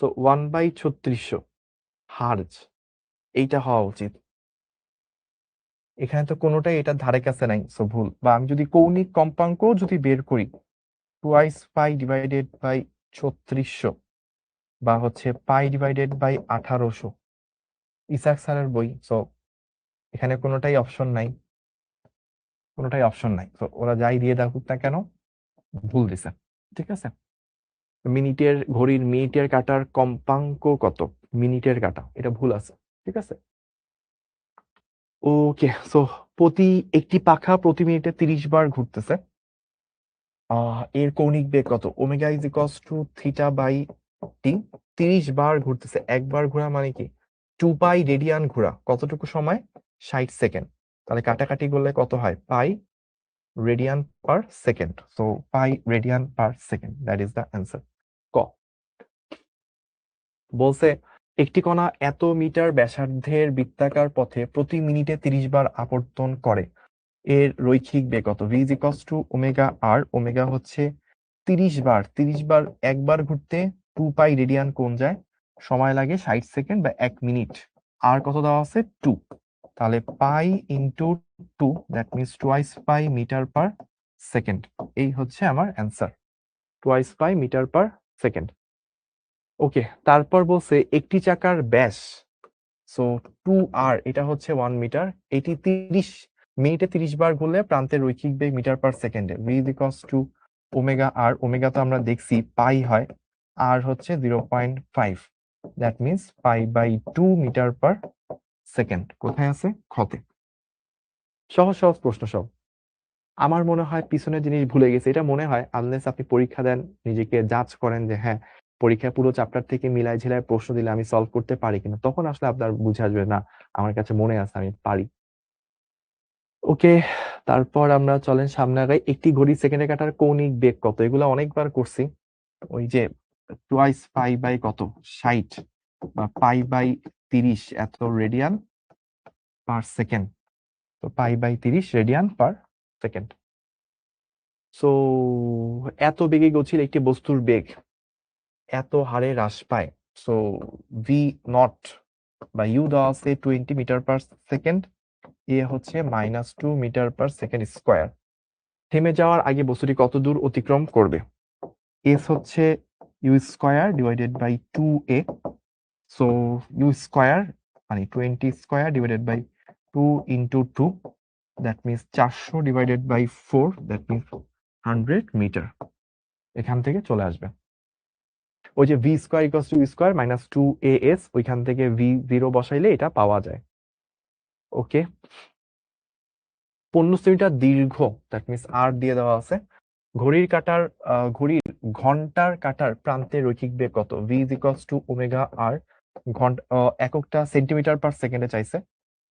তো 1/3600 হার্জ, এইটা হওয়া উচিত। এখানে তো কোনোটাই এটার ধারে কাছে নাই, সো ভুল। বা আমি যদি কৌণিক কম্পাঙ্ক যদি বের করি, টুয়াইস পাই ডিভাইডেড বাই 3600, বা হচ্ছে পাই ডিভাইডেড বাই 1800, ইসাক স্যারের বই। সো এখানে কোনোটাই অপশন নাই, কোনোটাই অপশন নাই। তো ওরা যাই দিয়ে দেখুক না কেন, ভুল দিছে। ঠিক আছে, মিনিটের, ঘড়ির মিনিটের কাটার কম্পাঙ্ক কত? মিনিটের কাটা, এটা ভুল আছে। ঠিক আছে, ওকে। সো প্রতি একটি পাখা প্রতি মিনিটে 30 বার ঘুরতেছে। এর কৌণিক বেগ কত? Omega is equals to theta by T. 30 বার ঘুরতেছে, একবার ঘোরা মানে কি 2 পাই রেডিয়ান ঘোরা। কতটুকু সময়? 60 সেকেন্ড। তাহলে কাটাকাটি করলে কত হয়? পাই radian per second. So pi radian per second, that is the answer. ক বলছে একটি কণা এত মিটার ব্যাসার্ধের বৃত্তাকার পথে প্রতি মিনিটে 30 বার আবর্তন করে, এর রৈখিক বেগ কত? V is equals to omega r. Omega হচ্ছে 30 বার, 30 বার একবার ঘুরতে 2 পাই রেডিয়ান কোণ যায়, সময় লাগে 60 সেকেন্ড বা 1 মিনিট। আর কত দেওয়া আছে? 2। তাহলে pi into 2, that means twice pi metre per second. এই হচ্ছে আমার answer, twice pi metre per second. Okay, তারপর বলছে একটি চাকার ব্যাস, সো 2r, এটা হচ্ছে 1 মিটার। এটি 30 মিনিটে 30 বার ঘুরলে প্রান্তের রৈখিক বেগ মিটার পার সেকেন্ডে। V is equals to omega r. Omega তো আমরা দেখছি পাই হয়, আর হচ্ছে 0.5, that means pi by 2 meter per second. কোথায় আছে? খতে। সহজ সহজ প্রশ্ন সব। আমার মনে হয় পিছনের জিনিস ভুলে গেছে, এটা মনে হয় আনলেস আপনি পরীক্ষা দেন, নিজেকে জাজ করেন যে হ্যাঁ পরীক্ষায় পুরো চ্যাপ্টার থেকে মিলাই ঝিলাই প্রশ্ন দিলে আমি সলভ করতে পারি কিনা, তখন আসলে আপনার বুঝে আসবে না আমার কাছে মনে আছে, আমি পারি। ওকে, তারপর আমরা চলেন সামনে আগাই। একটি ঘড়ি সেকেন্ডে কাটার কৌণিক বেগ কত? এগুলো অনেকবার করছি। ওই যে টুয়াইস পাই বাই কত? 60, বা পাই বাই 30 এত রেডিয়ান পার সেকেন্ড। তো pi by 30 radian per second. So এত বেগে গতিশীল একটি বস্তুর বেগ এত হারে হ্রাস পায়। সো ভি নট বা ইউ দেওয়া আছে 20 মিটার পার সেকেন্ড, এ হচ্ছে -2 মিটার পার সেকেন্ড স্কোয়ার। থেমে যাওয়ার আগে বস্তুটি কত দূর অতিক্রম করবে? এস হচ্ছে u square divided by 2a। So u square মানে 20 square divided by 2 into 2, that means 400 divided by 4, that means 100 meter. এখান থেকে চলে আসবে ওই যে v square equals to square -2as, ওইখান থেকে ভি 0 বসাইলে এটা পাওয়া যায়। ওকে, 15 সেন্টিমিটার দীর্ঘ, দ্যাট মিনস আর দিয়ে দেওয়া আছে। ঘড়ির কাঁটার ঘড়ির ঘন্টার কাঁটার প্রান্তের রৈখিক বেগ কত? V is equals to omega R. ঘন্টা এককটা সেন্টিমিটার পার সেকেন্ডে চাইছে,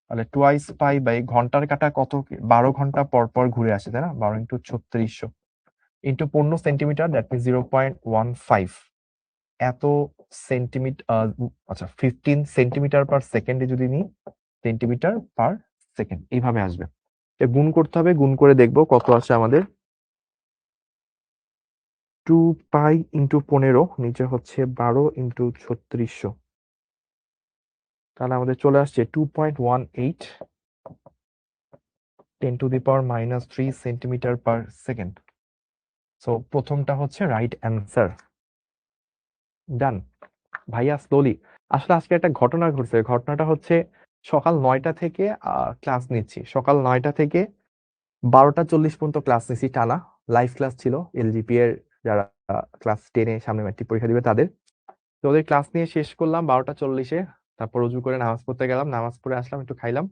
তাহলে টুয়াইস পাই বাই ঘন্টার কাঁটা কত? 12 ঘন্টা পর পর ঘুরে আসে, তাই না? 12 into 3600 into 15 centimetre, that means 0.15 এত সেন্টিমিটার। আচ্ছা, 15 সেন্টিমিটার পার সেকেন্ডে যদি নিই, সেন্টিমিটার পার সেকেন্ড, এইভাবে আসবে। গুণ করতে হবে, গুণ করে দেখবো কত আসে আমাদের। 2 পাই ইন্টু 15, নিচে হচ্ছে 12 ইন্টু 3600, তাহলে আমাদের চলে আসছে 2.18 10⁻³ সেন্টিমিটার পার সেকেন্ড। সো প্রথমটা হচ্ছে রাইট অ্যান্সার। ডান। ভাইয়া স্লোলি। আসলে আজকে একটা ঘটনা ঘটছে, ঘটনাটা হচ্ছে সকাল 9টা থেকে ক্লাস নিচ্ছি, সকাল 9টা থেকে 12টা 40 পর্যন্ত ক্লাস নিচ্ছি টানা। লাইভ ক্লাস ছিল এলজিপি এর, যারা ক্লাস 10-এ সামনে ম্যাট্রিক পরীক্ষা দিবে তাদের। তো ওদের ক্লাস নিয়ে শেষ করলাম 12টা 40-এ। তারপর উজু করে নামাজ পড়তে গেলাম, নামাজ পড়ে আসলাম, একটু খাইলাম,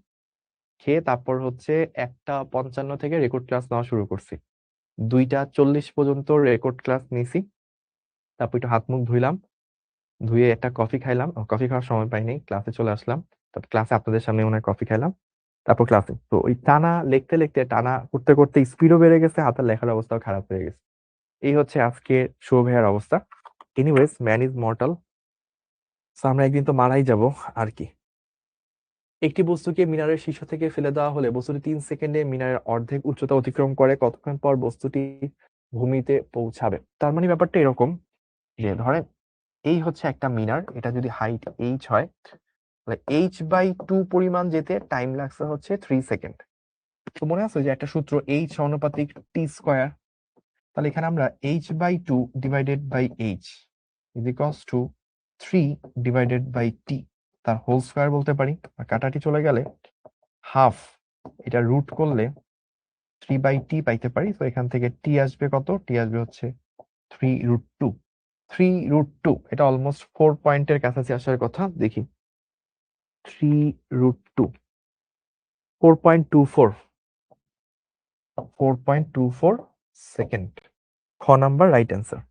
খেয়ে তারপর হচ্ছে 1টা 55 থেকে রেকর্ড ক্লাস নেওয়া শুরু করছি। 2টা 40 পর্যন্ত রেকর্ড ক্লাস নিছি। তারপর একটু হাত মুখ ধুইলাম, ধুয়ে একটা কফি খাইলাম, কফি খাওয়ার সময় পাইনি, ক্লাসে চলে আসলাম। তারপর ক্লাসে আপনাদের সামনে মনে হয় কফি খাইলাম। তারপর ক্লাসে তো ওই টানা লিখতে লিখতে, টানা করতে করতে স্পিডও বেড়ে গেছে, হাতের লেখার অবস্থাও খারাপ হয়ে গেছে। এই হচ্ছে আজকে শুভ ভাইয়ার অবস্থা। Anyways, man is mortal. আমরা একদিন তো মারাই যাব, আর কি। একটি বস্তুকে মিনারের শীর্ষ থেকে ফেলে দেওয়া হলে বস্তুটি 3 সেকেন্ডে মিনারের অর্ধেক উচ্চতা অতিক্রম করে, কতক্ষণ পর বস্তুটি ভূমিতে পৌঁছাবে? তার মানে ব্যাপারটা এরকম যে, ধরেন এই হচ্ছে একটা মিনার, এটা যদি হাইট h হয়, তাহলে h/2 পরিমাণ যেতে টাইম লাগছে হচ্ছে 3 সেকেন্ড। তো মনে আছে যে একটা সূত্র h সমানুপাতিক t²। তাহলে এখানে আমরা h/2 divided by h is equals to 3 divided by t তার হোল স্কয়ার বলতে পারি। আর কাটাটি চলে গেলে হাফ, এটা রুট করলে 3/t পাইতে পারি। তো এখান থেকে t আসবে কত? t আসবে হচ্ছে 3√2। 3√2 এটা অলমোস্ট 4 পয়েন্টের কাছাকাছি আসার কথা। দেখি, 3√2 4.24 4.24 সেকেন্ড। খ নাম্বার রাইট অ্যান্সার।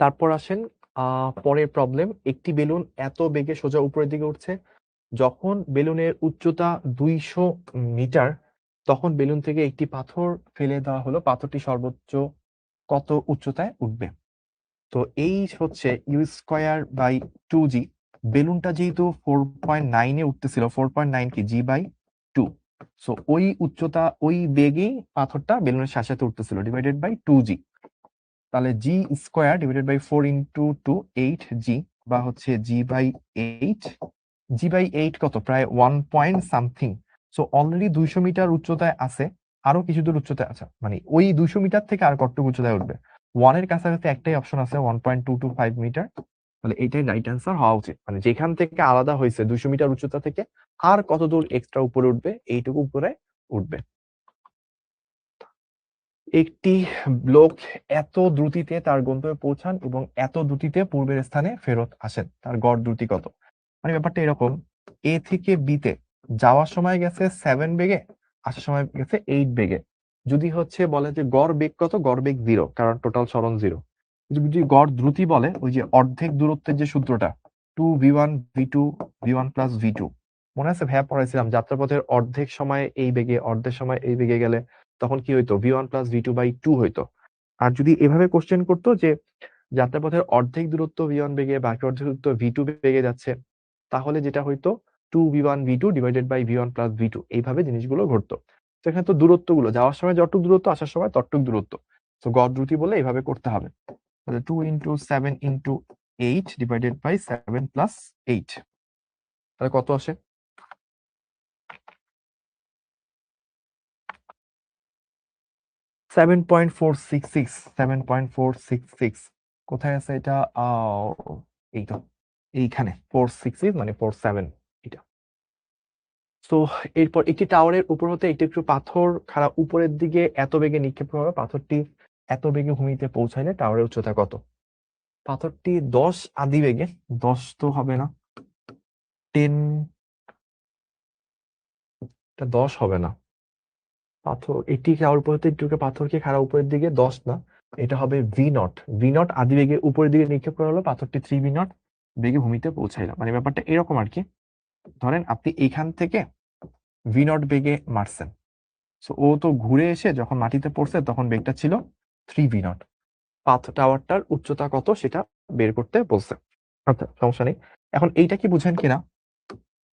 তারপর আসেন পরের প্রবলেম। একটি বেলুন এত বেগে সোজা উপরের দিকে উঠছে, যখন বেলুনের উচ্চতা 200 মিটার, তখন বেলুন থেকে একটি পাথর ফেলে দেওয়া হলো, পাথরটি সর্বোচ্চ কত উচ্চতায় উঠবে? তো এই হচ্ছে u²/2g। বেলুনটা যেহেতু 4.9-এ উঠতেছিল, 4.9 কি g/2, সো ওই উচ্চতা, ওই বেগেই পাথরটা বেলুনের সাথে সাথে উঠতেছিল, ডিভাইডেড বাই 2g। তাহলে g² divided by 4 into 2 8g, বা হচ্ছে g/8। g/8 কত? প্রায় 1 point something. So already 200 meter উচ্চতায় আছে, আরো কিছু দূর উচ্চতায় আছে, মানে ওই 200 মিটার থেকে আর কতটুকু উচ্চতায় উঠবে? 1 এর কাছাকাছি একটাই অপশন আছে, 1.225 মিটার। তাহলে এইটাই রাইট অ্যান্সার হওয়া উচিত। মানে যেখান থেকে আলাদা হয়েছে 200 মিটার উচ্চতা থেকে আর কত দূর এক্সট্রা উপরে উঠবে? এইটুকু উপরে উঠবে। একটি লোক এত দ্রুতিতে তার গন্তব্যে পৌঁছান এবং এত দ্রুতিতে পূর্বের স্থানে ফেরত আসেন, তার গড় দ্রুতি কত? মানে ব্যাপারটা এরকম, এ থেকে বিতে যাওয়ার সময় গেছে 7 বেগে, আসার সময় গেছে 8 বেগে। যদি হচ্ছে বলে যে গড় বেগ কত? গড় বেগ 0, কারণ টোটাল সরণ 0। যদি গড় দ্রুতি বলে, ওই যে অর্ধেক দূরত্বের যে সূত্রটা, 2v1v2 v1 প্লাস v2, মনে আছে ভাইয়া পড়াইছিলাম, যাত্রাপথের অর্ধেক সময় এই বেগে, অর্ধেক সময় এই বেগে গেলে তখন কি হইতো? v1 প্লাস v2/2 হইতো। আর যদি এভাবে কোশ্চেন করতো যে যাত্রাপথের অর্ধেক দূরত্ব v1 বেগে, বাকি অর্ধেক দূরত্ব v2 বেগে যাচ্ছে, তাহলে যেটা হইতো 2v1v2 divided by v1 plus v2, এইভাবে জিনিসগুলো ঘটতো। তো এখানে তো দূরত্বগুলো যাওয়ার সময় যতটুক দূরত্ব, আসার সময় ততটুক দূরত্ব। তো গড় দ্রুতি বলে এইভাবে করতে হবে। তাহলে 2 into 7 into 8 divided by 7 plus 8, তাহলে কত আসে? 7.466, 7.466। কোথায় আছে এটা? এই তো এইখানে 466 মানে 47, এটা। তো এরপর একটি টাওয়ারের উপর হতে একটি একটু পাথর খাড়া উপরের দিকে এত বেগে নিক্ষেপ করা হবে, পাথরটি এত বেগে ভূমিতে পৌঁছাইলে টাওয়ারের উচ্চতা কত? পাথরটি 10 আদি বেগে, 10 তো হবে না, 10, এটা 10 হবে না। পাথর একটি টাওয়ার উপর হতে একটু পাথরকে খাড়া উপরের দিকে 10 না, এটা হবে v0। v0 আদি বেগে উপরের দিকে নিক্ষেপ করা হলো, পাথরটি 3v0 বেগে ভূমিতে পৌঁছাইলো। মানে ব্যাপারটা এরকম আর কি। ধরেন আপনি এখান থেকে v0 বেগে মারছেন, সো ও তো ঘুরে এসে যখন মাটিতে পড়ছে তখন বেগটা ছিল 3v0। টাওয়ারটার উচ্চতা কত সেটা বের করতে বলছে। আচ্ছা, সমস্যা নেই। এখন এইটা কি বুঝেন কিনা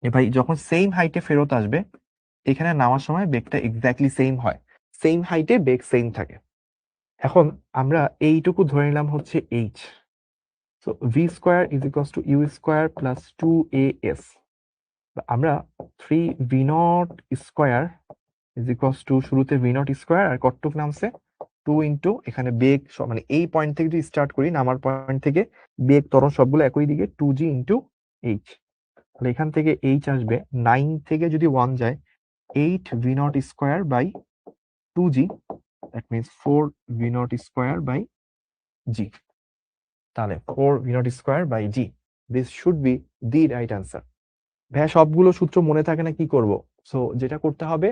যে ভাই যখন সেম হাইটে ফেরত আসবে, এখানে নামার সময় বেগটা এক্স্যাক্টলি সেম হয়, সেম হাইটে বেগ সেম থাকে। এখন আমরা এইটুকু ধরে নিলাম হচ্ছে h। So v² is equals two u² plus 2as। আমরা 3v0 square is equals two, শুরুতে v0 স্কোয়ার আর কতটুক নামছে 2 ইন্টু এখানে বেগ মানে এই পয়েন্ট থেকে যদি স্টার্ট করি, নামার পয়েন্ট থেকে বেগ ত্বরণ সবগুলো একই দিকে 2g ইন্টু h। তাহলে এখান থেকে h আসবে 9 থেকে যদি 1 যায় 8v0 square by 2g, that means 4v0 square by g। তাহলে 4v0 square by g, this should be the right answer. ভাইয়া সবগুলো সূত্র মনে থাকে না, কি করব? সো যেটা করতে হবে,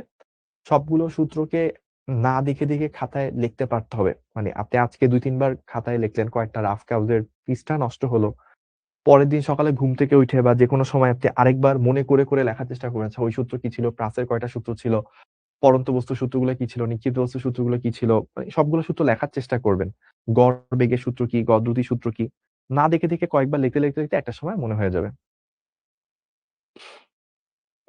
সবগুলো সূত্রকে না দেখে দেখে খাতায় লিখতে পারতে হবে। মানে আপনি আজকে 2-3 বার খাতায় লিখলেন, কয়েকটা রাফ কাগজের পৃষ্ঠা নষ্ট হলো, পরের দিন সকালে ঘুম থেকে উঠে বা যে কোনো সময় আপনি আরেকবার মনে করে করে লেখার চেষ্টা করেছেন, ওই সূত্র কি ছিল, প্রাসের কয়টা সূত্র ছিল, পরন্ত বস্তু সূত্রগুলো কি ছিল, নিক্ষিপ্ত বস্তু সূত্রগুলো কি ছিল, মানে সবগুলো সূত্র লেখার চেষ্টা করবেন। গড় বেগের সূত্র কি, গড় দ্রুতি সূত্র কি, না দেখে দেখে কয়েকবার লিখতে লিখতে লিখতে একটা সময় মনে হয়ে যাবে।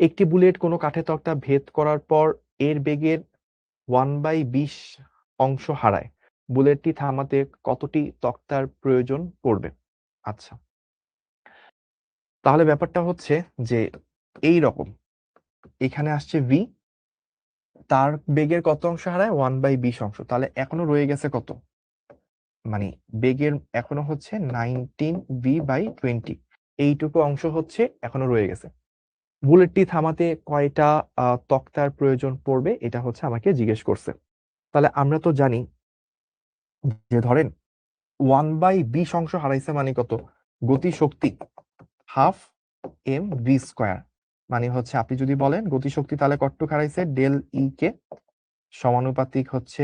একটি বুলেট কোনো কাঠের তক্তা ভেদ করার পর এর বেগের 1/20 অংশ হারায়, বুলেটটি থামাতে কতটি তক্তার প্রয়োজন পড়বে? আচ্ছা, তাহলে ব্যাপারটা হচ্ছে যে এই রকম, এখানে আসছে v, তার বেগের কত অংশ হারায় 1/20 অংশ, তাহলে এখনো রয়ে গেছে কত, মানে বেগের এখনো হচ্ছে 19v/20, এইটুকু অংশ হচ্ছে এখনো রয়ে গেছে। বুলেটটি থামাতে কয়টা তক্তার প্রয়োজন পড়বে, এটা হচ্ছে আমাকে জিজ্ঞেস করছে। তাহলে আমরা তো জানি যে ধরেন 1/20 অংশ হারাইছে মানে কত, গতি শক্তি হাফ mv², মানে হচ্ছে আপনি যদি বলেন গতি শক্তি তাহলে কতটুকু হারাইছে, ডেল ই কে সমানুপাতিক হচ্ছে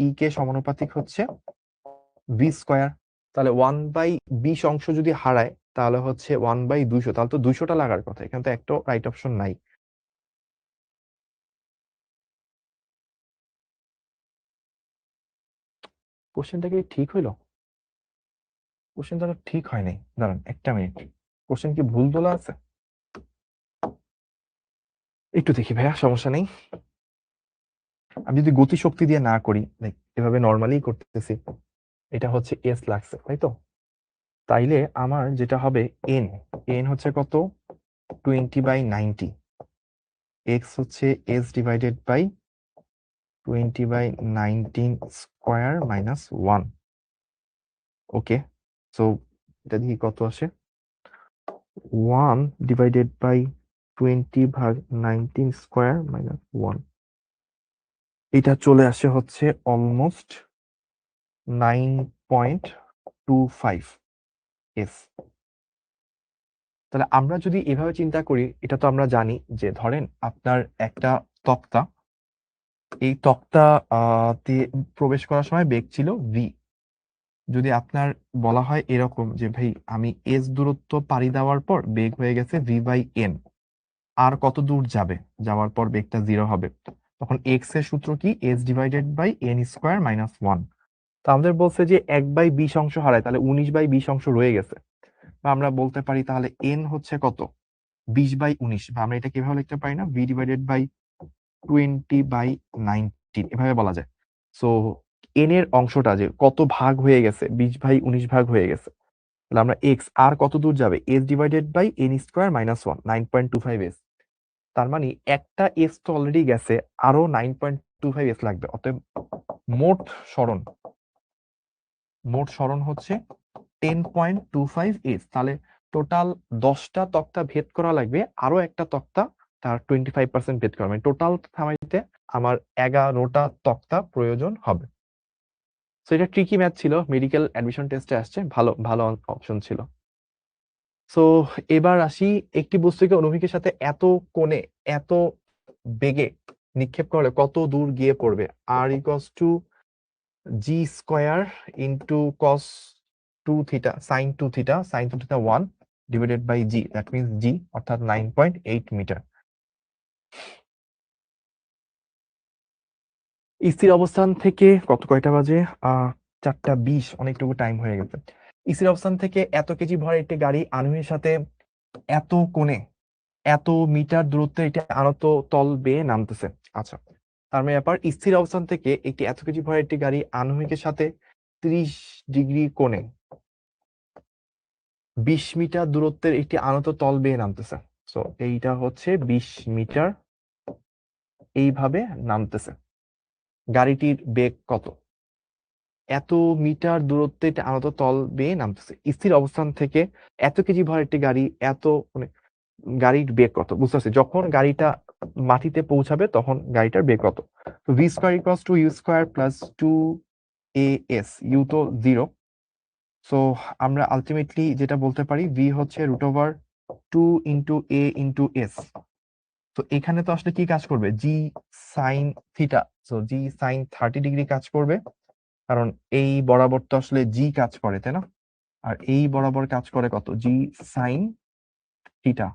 ই কে সমানুপাতিক হচ্ছে v²। তাহলে 1/20 অংশ যদি হারায় তাহলে হচ্ছে 1/200, তাহলে তো 200টা লাগার কথা, এখানে তো একটা রাইট অপশন নাই। কোশ্চেনটা কি ঠিক হইলো? কোশ্চেনটা তো ঠিক হয় নাই, দাঁড়ান একটা মিনিট, কোশ্চেন কি ভুল তোলা আছে? একটু দেখি ভাইয়া, সমস্যা নেই। আমি যদি গতি শক্তি দিয়ে না করি, লাইক এভাবে নর্মালি করতেছি, এটা হচ্ছে এস লাগছে তাই তো, তাইলে আমার যেটা হবে এন, এন হচ্ছে কত 20/90, এক্স হচ্ছে S divided by 20/19 square minus 1। Okay, so এটা দেখি কত আসে, 1/20/19 স্কোয়ার মাইনাস 1, এটা চলে আসে হচ্ছে অলমোস্ট 9.25 এস। তাহলে আমরা যদি এভাবে চিন্তা করি, এটা তো আমরা জানি যে ধরেন আপনার একটা তক্তা, এই তক্তা দিয়ে প্রবেশ করার সময় বেগ ছিল ভি। যদি আপনার বলা হয় এরকম যে ভাই আমি এস দূরত্ব পাড়ি দেওয়ার পর বেগ হয়ে গেছে v/n, আর কত দূর যাবে, যাওয়ার পর বেগটা 0 হবে, তখন এক্স এর সূত্র কি, S divided by n square minus 1। তো আমাদের বলছে যে 1/20 অংশ হারায়, তাহলে 19/20 অংশ রয়ে গেছে, বা আমরা বলতে পারি তাহলে এন হচ্ছে কত 20/19, বা আমরা এটা কিভাবে লিখতে পারি না, v ডিভাইডেড বাই 20/19 এভাবে বলা যায়। সো এন এর অংশটা যে কত ভাগ হয়ে গেছে, 20/19 ভাগ হয়ে গেছে, তাহলে আমরা এক্স আর কত দূর যাবে, S divided by n square minus 1, 9.25 S. তার মানে একটা এস তো অলরেডি গেছে, আরো 9.25 এস লাগবে, অতএব মোট সরণ, মোট সরণ হচ্ছে 10.25 এস। তাহলে টোটাল 10টা তক্তা ভেদ করা লাগবে, আরো একটা তক্তা তার 25% ভেদ করা, মানে টোটাল থামাইতে আমার 11টা তক্তা প্রয়োজন হবে। সো এটা ট্রিকি ম্যাথ ছিল, মেডিকেল অ্যাডমিশন টেস্টে আসছে, ভালো ভালো অপশন ছিল। সো এবার আসি, একটি বস্তুকে অনুভূমিকের সাথে এত কোণে এত বেগে নিক্ষেপ করলে কত দূর গিয়ে পড়বে, R equals to G square into cos 2 theta sine 2 theta sine 2 theta 1 divided by G, that means G অর্থাৎ 9.8 মিটার। স্থির অবস্থান থেকে কত, কয়টা বাজে, 4:20, অনেকটুকু টাইম হয়ে গেছে। স্থির অবস্থান থেকে এত কেজি ভরের একটি গাড়ি আনুর সাথে এত কোণে এত মিটার দূরত্বে একটি আনত তল বেয়ে নামতেছে। আচ্ছা, তার মানে ব্যাপার, স্থির অবস্থান থেকে একটি এত কেজি ভরের একটি গাড়ি আনুভূমিকের সাথে 30 ডিগ্রি কোণে 20 মিটার দূরত্বের একটি আনত তল বেয়ে নামতেছে। সো এইটা হচ্ছে 20 মিটার এইভাবে নামতেছে। গাড়িটির বেগ কত? এত মিটার দূরত্বে এটা আনত তল বেয়ে নামতেছে স্থির অবস্থান থেকে। এত কেজি ভর একটি গাড়ি, এত মানে গাড়ির বেগ কত বুঝতে পারছি। যখন গাড়িটা মাটিতে পৌঁছাবে তখন গাড়িটার বেগ কত? তো v square equals to u square plus 2 AS, u তো 0। সো আমরা আলটিমেটলি যেটা বলতে পারি ভি হচ্ছে √2 × A × S। তো এখানে তো আসলে কি কাজ করবে? জি সাইন থিটা। সো জি সাইন 30 ডিগ্রি কাজ করবে, কারণ এই বরাবর তো আসলে জি কাজ করে, তাই না? আর এই বরাবর কাজ করে কত? জি সাইন থিটা।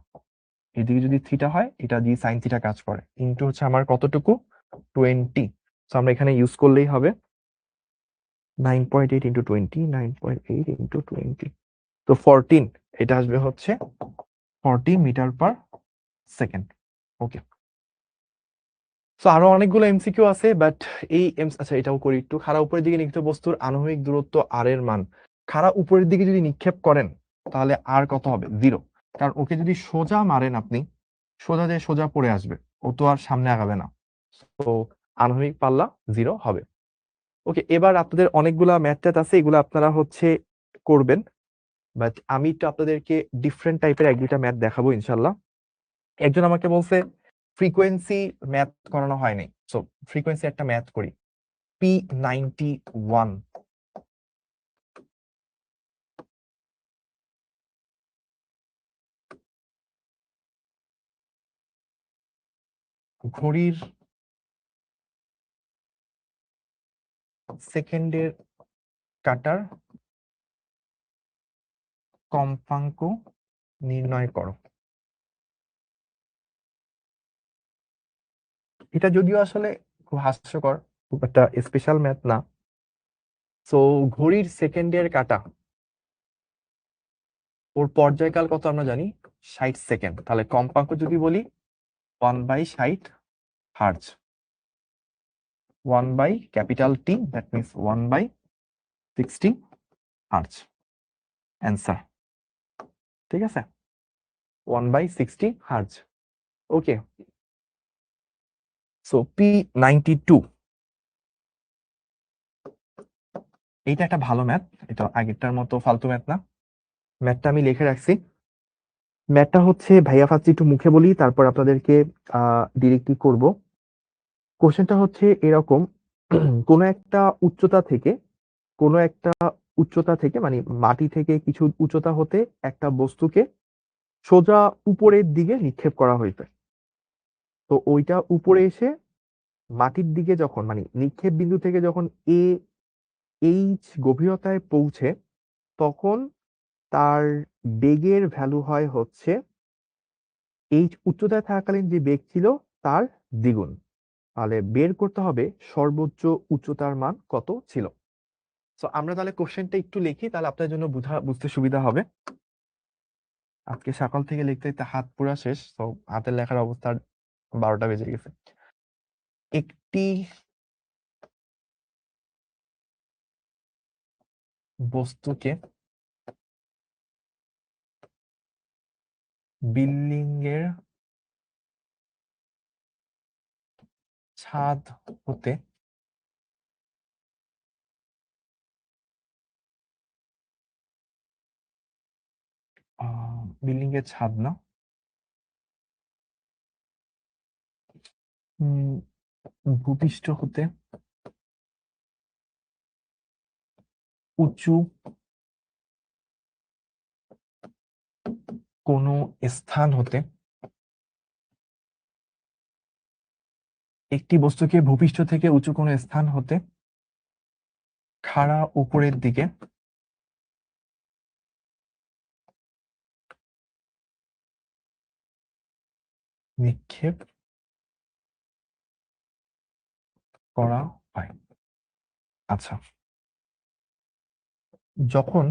এদিকে যদি থিটা হয়, এটা জি সাইন থিটা কাজ করে। ইন্টু হচ্ছে আমার কতটুকু? 20। তো আমরা এখানে ইউজ করলেই হবে 9.8 × 20, 9.8 × 20। তো 14, এটা আসবে হচ্ছে 40 মিটার পার সেকেন্ড। ওকে। সো আরো অনেকগুলো এমসিকিউ আছে, বাট আচ্ছা এটাও করি একটু। খাড়া উপরের দিকে নিক্ষিপ্ত বস্তুর আনুভূমিক দূরত্ব আর এর মান। খাড়া উপরের দিকে যদি নিক্ষেপ করেন তাহলে আর কত হবে? 0। কারণ ওকে যদি সোজা মারেন আপনি, সোজা যে সোজা পড়ে আসবে, ও তো আর সামনে আগাবে না। তো আনুভূমিক পাল্লা 0 হবে। ওকে, এবার আপনাদের অনেকগুলা ম্যাথ ট্যাথ আছে, এগুলো আপনারা হচ্ছে করবেন। বাট আমি একটু আপনাদেরকে ডিফারেন্ট টাইপের এক দুইটা ম্যাথ দেখাবো ইনশাল্লাহ। একজন আমাকে বলছে ফ্রিকোয়েন্সি ম্যাথ করানো হয় নাই, সো ফ্রিকোয়েন্সি একটা ম্যাথ করি। P91, ঘড়ির সেকেন্ডের কাটার কম্পাঙ্ক নির্ণয় করো। এটা যদিও আসলে খুব হাস্যকর, খুব একটা স্পেশাল ম্যাথ না। সো ঘড়ির সেকেন্ডের কাটা, ওর পর্যায়কাল কত আমরা জানি? 60 সেকেন্ড। তাহলে কম্পাঙ্ক যদি বলি 1/60 hertz, 1/T, that means 1/60 hertz. Answer, ঠিক আছে? 1/60 হার্জ। ওকে। সো P92, এইটা একটা ভালো ম্যাথ, এটা আগেরটার মতো ফালতু ম্যাথ না। ম্যাথটা আমি লিখে রাখছি। ম্যাথটা হচ্ছে ভাইয়া ফার্স্ট একটু মুখে বলি, তারপর আপনাদেরকে ডিরেক্টলি করব। কোশ্চেনটা হচ্ছে এরকম: কোনো একটা উচ্চতা থেকে, কোনো একটা উচ্চতা থেকে মানে মাটি থেকে কিছু উচ্চতা হতে একটা বস্তুকে সোজা উপরের দিকে নিক্ষেপ করা হয়েছে। তো ওইটা উপরে এসে মাটির দিকে যখন মানে নিক্ষেপ বিন্দু থেকে যখন গভীরতায় পৌঁছে, তখন তার বেগের ভ্যালু হয় হচ্ছে উচ্চতায় থাকাকালীন যে বেগ ছিল তার দ্বিগুণ। তাহলে বের করতে হবে সর্বোচ্চ উচ্চতার মান কত ছিল। তো আমরা তাহলে কোশ্চেনটা একটু লিখি, তাহলে আপনার জন্য বুঝতে সুবিধা হবে। আজকে সকাল থেকে লিখতে লিখতে হাত পুরা শেষ, তো হাতের লেখার অবস্থা 12টা বেজে গেছে। একটি বস্তুকে বিল্ডিং এর ছাদ হতে বিল্ডিং এর ছাদ না, ভূপৃষ্ঠ হতে উঁচু কোনো স্থান হতে, একটি বস্তুকে ভূপৃষ্ঠ থেকে উঁচু কোনো স্থান হতে খাড়া উপরের দিকে নিক্ষেপ করা হয়। আচ্ছা, যখন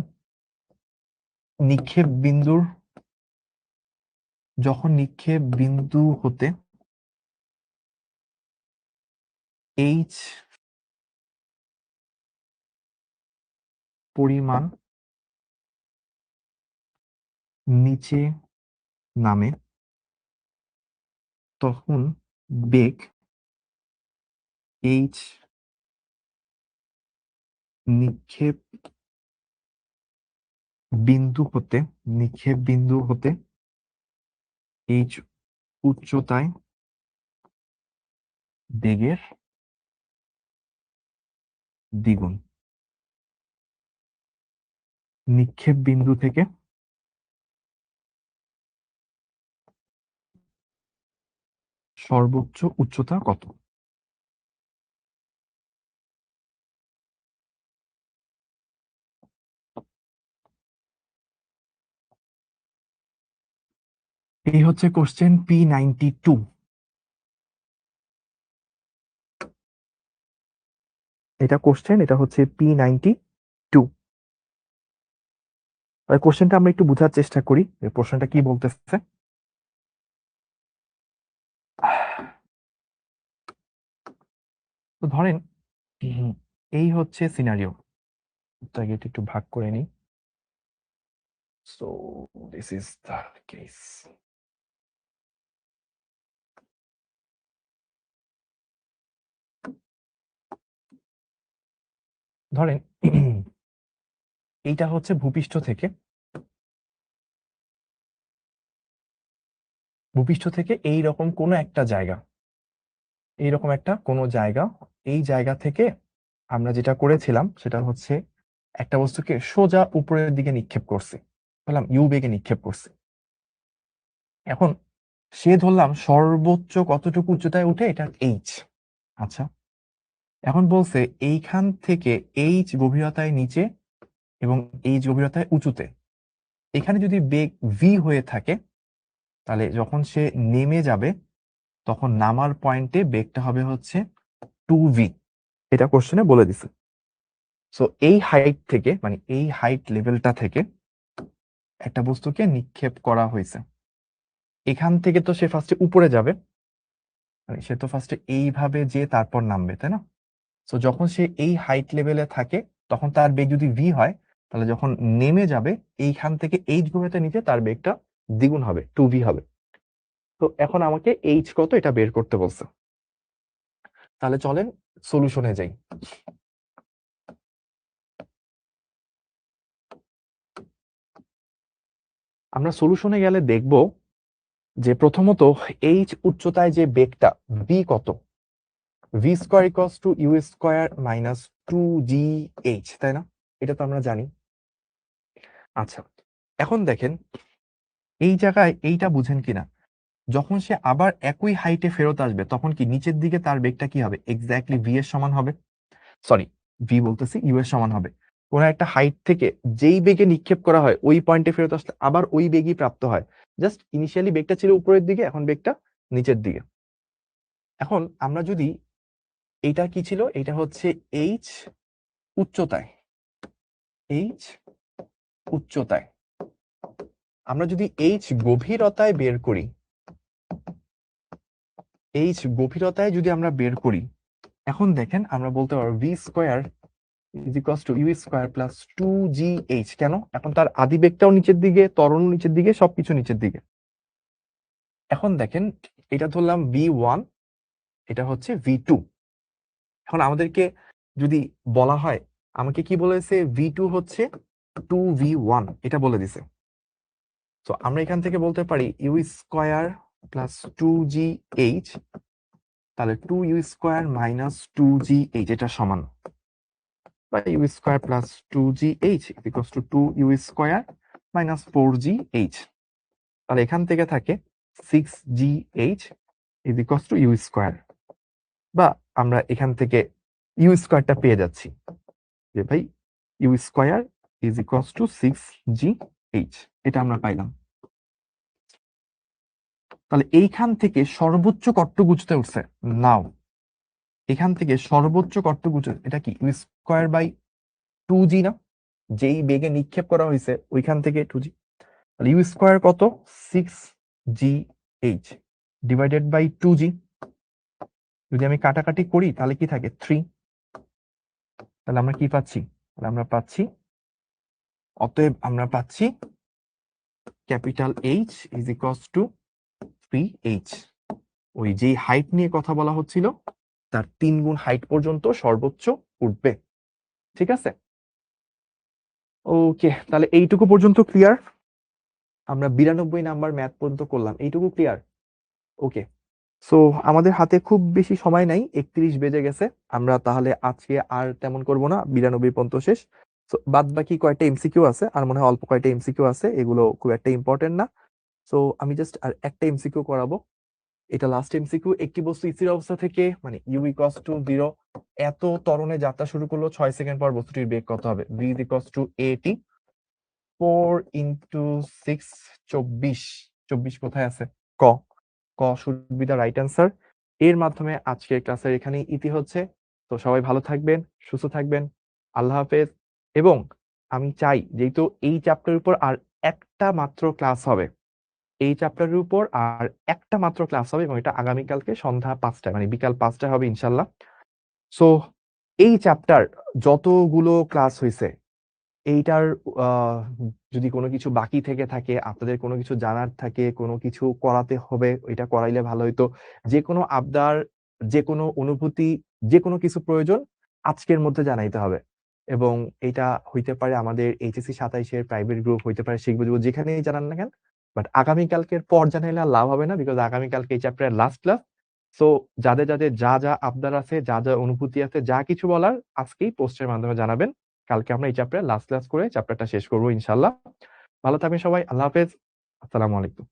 নিক্ষেপ বিন্দুর নিক্ষেপ বিন্দু হতে এইচ পরিমাণ নিচে নামে, তখন বেগ h নিক্ষেপ বিন্দু হতে h উচ্চতায় বেগের দ্বিগুণ। নিক্ষেপ বিন্দু থেকে সর্বোচ্চ উচ্চতা কত? এই হচ্ছে কোশ্চেন P92। এটা কোশ্চেন, এটা হচ্ছে P92। কোশ্চেনটা আমরা একটু বোঝার চেষ্টা করি প্রশ্নটা কি বলতেছে। তো ধরেন এই হচ্ছে সিনারিও, আগে একটু ভাগ করে নিই। So this is the case. ধরেন এইটা হচ্ছে ভূপৃষ্ঠ থেকে এইরকম কোনো একটা জায়গা, এই জায়গা থেকে আমরা যেটা করেছিলাম সেটা হচ্ছে একটা বস্তুকে সোজা উপরের দিকে নিক্ষেপ করছি, বললাম ইউ বেগে নিক্ষেপ করছি। এখন সে ধরলাম সর্বোচ্চ কতটুকু উচ্চতায় উঠে, এটা এইচ। আচ্ছা, এখন বলছে এইখান থেকে এইচ গভীরতায় নিচে এবং এইচ গভীরতায় উঁচুতে, এখানে যদি বেগ ভি হয়ে থাকে তাহলে যখন সে নেমে যাবে তখন নামার পয়েন্টে বেগটা হবে হচ্ছে 2v। এটা কোশ্চেনে বলে দিছে। সো এই হাইট থেকে, মানে এই হাইট লেভেলটা থেকে একটা বস্তুকে নিক্ষেপ করা হয়েছে। এখান থেকে তো সে ফার্স্টে উপরে যাবে, মানে সে তো ফার্স্টে এইভাবে যে তারপর নামবে, তাই না? সো যখন সে এই হাইট লেভেলে থাকে তখন তার বেগ যদি ভি হয়, তাহলে যখন নেমে যাবে এইখান থেকে এইচ গভীরতা নিচে তার বেগটা দ্বিগুণ হবে, 2v হবে। তো এখন আমাকে এইচ কত এটা বের করতে বলছে। তাহলে চলেন সলিউশনে যাই। আমরা সলিউশনে গেলে দেখব যে প্রথমত এইচ উচ্চতায় যে বেগটা ভি কত, v square equals to u square minus 2gh, তাই না? এটা তো আমরা জানি। আচ্ছা, এখন দেখেন এই জায়গায় এইটা বুঝেন কিনা, যখন সে আবার একই হাইটে ফেরত আসবে তখন কি নিচের দিকে তার বেগটা কি হবে, এক্স্যাক্টলি ভি এর সমান হবে। সরি, ভি বলতেছি, ইউ এর সমান হবে। কোন একটা হাইট থেকে যেই বেগে নিক্ষেপ করা হয় ওই পয়েন্টে ফেরত আসলে আবার ওই বেগই প্রাপ্ত হয়। জাস্ট ইনিশিয়ালি বেগটা ছিল উপরের দিকে, এখন বেগটা নিচের দিকে। এখন আমরা যদি, এটা কি ছিল, এটা হচ্ছে এইচ উচ্চতায়, এইচ উচ্চতায় আমরা যদি এইচ গভীরতায় বের করি, এইচ গভীরতায় যদি আমরা বের করি, এখন দেখেন আমরা বলতে পারবো v square is equals to u square plus 2gh। কেন? এখন তার আদি বেগটাও নিচের দিকে, ত্বরণ নিচের দিকে, সবকিছু নিচের দিকে। এখন দেখেন এটা ধরলাম v1, এটা হচ্ছে v2। এখন আমাদেরকে যদি বলা হয়, আমাকে কি বলেছে, v2 হচ্ছে 2v1, এটা বলে দিছে। তো আমরা এখান থেকে বলতে পারি ইউ স্কোয়ার প্লাস 2gh, তাহলে 2u স্কোয়ার মাইনাস 2gh এটা সমান, বা u square plus 2gh equals to 2u square minus 4gh। তাহলে এখান থেকে থাকে 6gh is equals to u square, বা আমরা এখান থেকে ইউ স্কোয়ারটা পেয়ে যাচ্ছি যে ভাই u square is equals to 6gh, এটা আমরা পাইলাম। তাহলে এইখান থেকে সর্বোচ্চ কতটুকু উঁচুতে উঠছে, নাও এখান থেকে সর্বোচ্চ কতটুকু উঁচু, এটা কি ইউ স্কোয়ার বাই 2g না, যেই বেগে নিক্ষেপ করা হয়েছে ওইখান থেকে 2g। তাহলে ইউ স্কোয়ার কত, 6gh ডিভাইডেড বাই 2g। যদি আমি কাটাকাটি করি তাহলে কি থাকে, 3। তাহলে আমরা কি পাচ্ছি, তাহলে আমরা পাচ্ছি, অতএব আমরা পাচ্ছি capital H is equals two 3h। ওই যেই হাইট নিয়ে কথা বলা হচ্ছিল তার 3 গুণ হাইট পর্যন্ত সর্বোচ্চ উঠবে। ঠিক আছে? ওকে, তাহলে এইটুকু পর্যন্ত ক্লিয়ার। আমরা 92 নাম্বার ম্যাথ পর্যন্ত করলাম, এইটুকু ক্লিয়ার। ওকে, সো আমাদের হাতে খুব বেশি সময় নাই, 31 বেজে গেছে। আমরা তাহলে আজকে আর তেমন করব না, 92 পর্যন্ত শেষ। সো বাদ বাকি কয়েকটা এমসিকিউ আছে, আর মনে হয় অল্প কয়েকটা এমসিকিউ আছে, এগুলো খুব একটা ইম্পর্টেন্ট না। সো আমি জাস্ট আর একটা এমসিকিউ করাবো, এটা লাস্ট এমসিকিউ। একটি বস্তু স্থির অবস্থা থেকে মানে ইউ ইকুয়ালস টু 0 এত ত্বরণে যাত্রা শুরু করলো, 6 সেকেন্ড পর বস্তুটির বেগ কত হবে? v equals to at 4 into 6, 24। 24 কোথায় আছে? ক ক should be the right answer. এর মাধ্যমে আজকের ক্লাসের এখানেই ইতি হচ্ছে। তো সবাই ভালো থাকবেন, সুস্থ থাকবেন, আল্লাহ হাফেজ। এবং আমি চাই, যেহেতু এই চ্যাপ্টারের উপর আর একটা মাত্র ক্লাস হবে, এই চ্যাপ্টারের উপর আর একটা মাত্র ক্লাস হবে, এবং এটা আগামীকালকে সন্ধ্যা 5টায় মানে বিকাল 5টায় হবে ইনশাল্লাহ। সো এই চ্যাপ্টার যতগুলো ক্লাস হয়েছে, এইটার আহ, যদি কোনো কিছু বাকি থেকে থাকে, আপনাদের কোনো কিছু জানার থাকে, কোনো কিছু করাতে হবে, এটা করাইলে ভালো হইতো। যে কোনো আবদার, যে কোনো অনুভূতি, যে কোনো কিছু প্রয়োজন আজকের মধ্যে জানাইতে হবে। এবং এটা হইতে পারে আমাদের এইচএসসি 27-এর প্রাইভেট গ্রুপ, হইতে পারে শিখবো যুব, যেখানেই জানান না কেন। বাট আগামীকালকের পর জানাইলে আর লাভ হবে না, বিকজ আগামীকালকে এই চ্যাপ্টারের লাস্ট ক্লাস। সো যাদের যাদের যা যা আবদার আছে, যা যা অনুভূতি আছে, যা কিছু বলার আজকেই পোস্টের মাধ্যমে জানাবেন। কালকে আমরা এই চ্যাপ্টারে লাস্ট ক্লাস করে চ্যাপ্টারটা শেষ করবো ইনশাল্লাহ। ভালো থাকবেন সবাই, আল্লাহ হাফেজ, আসসালামু আলাইকুম।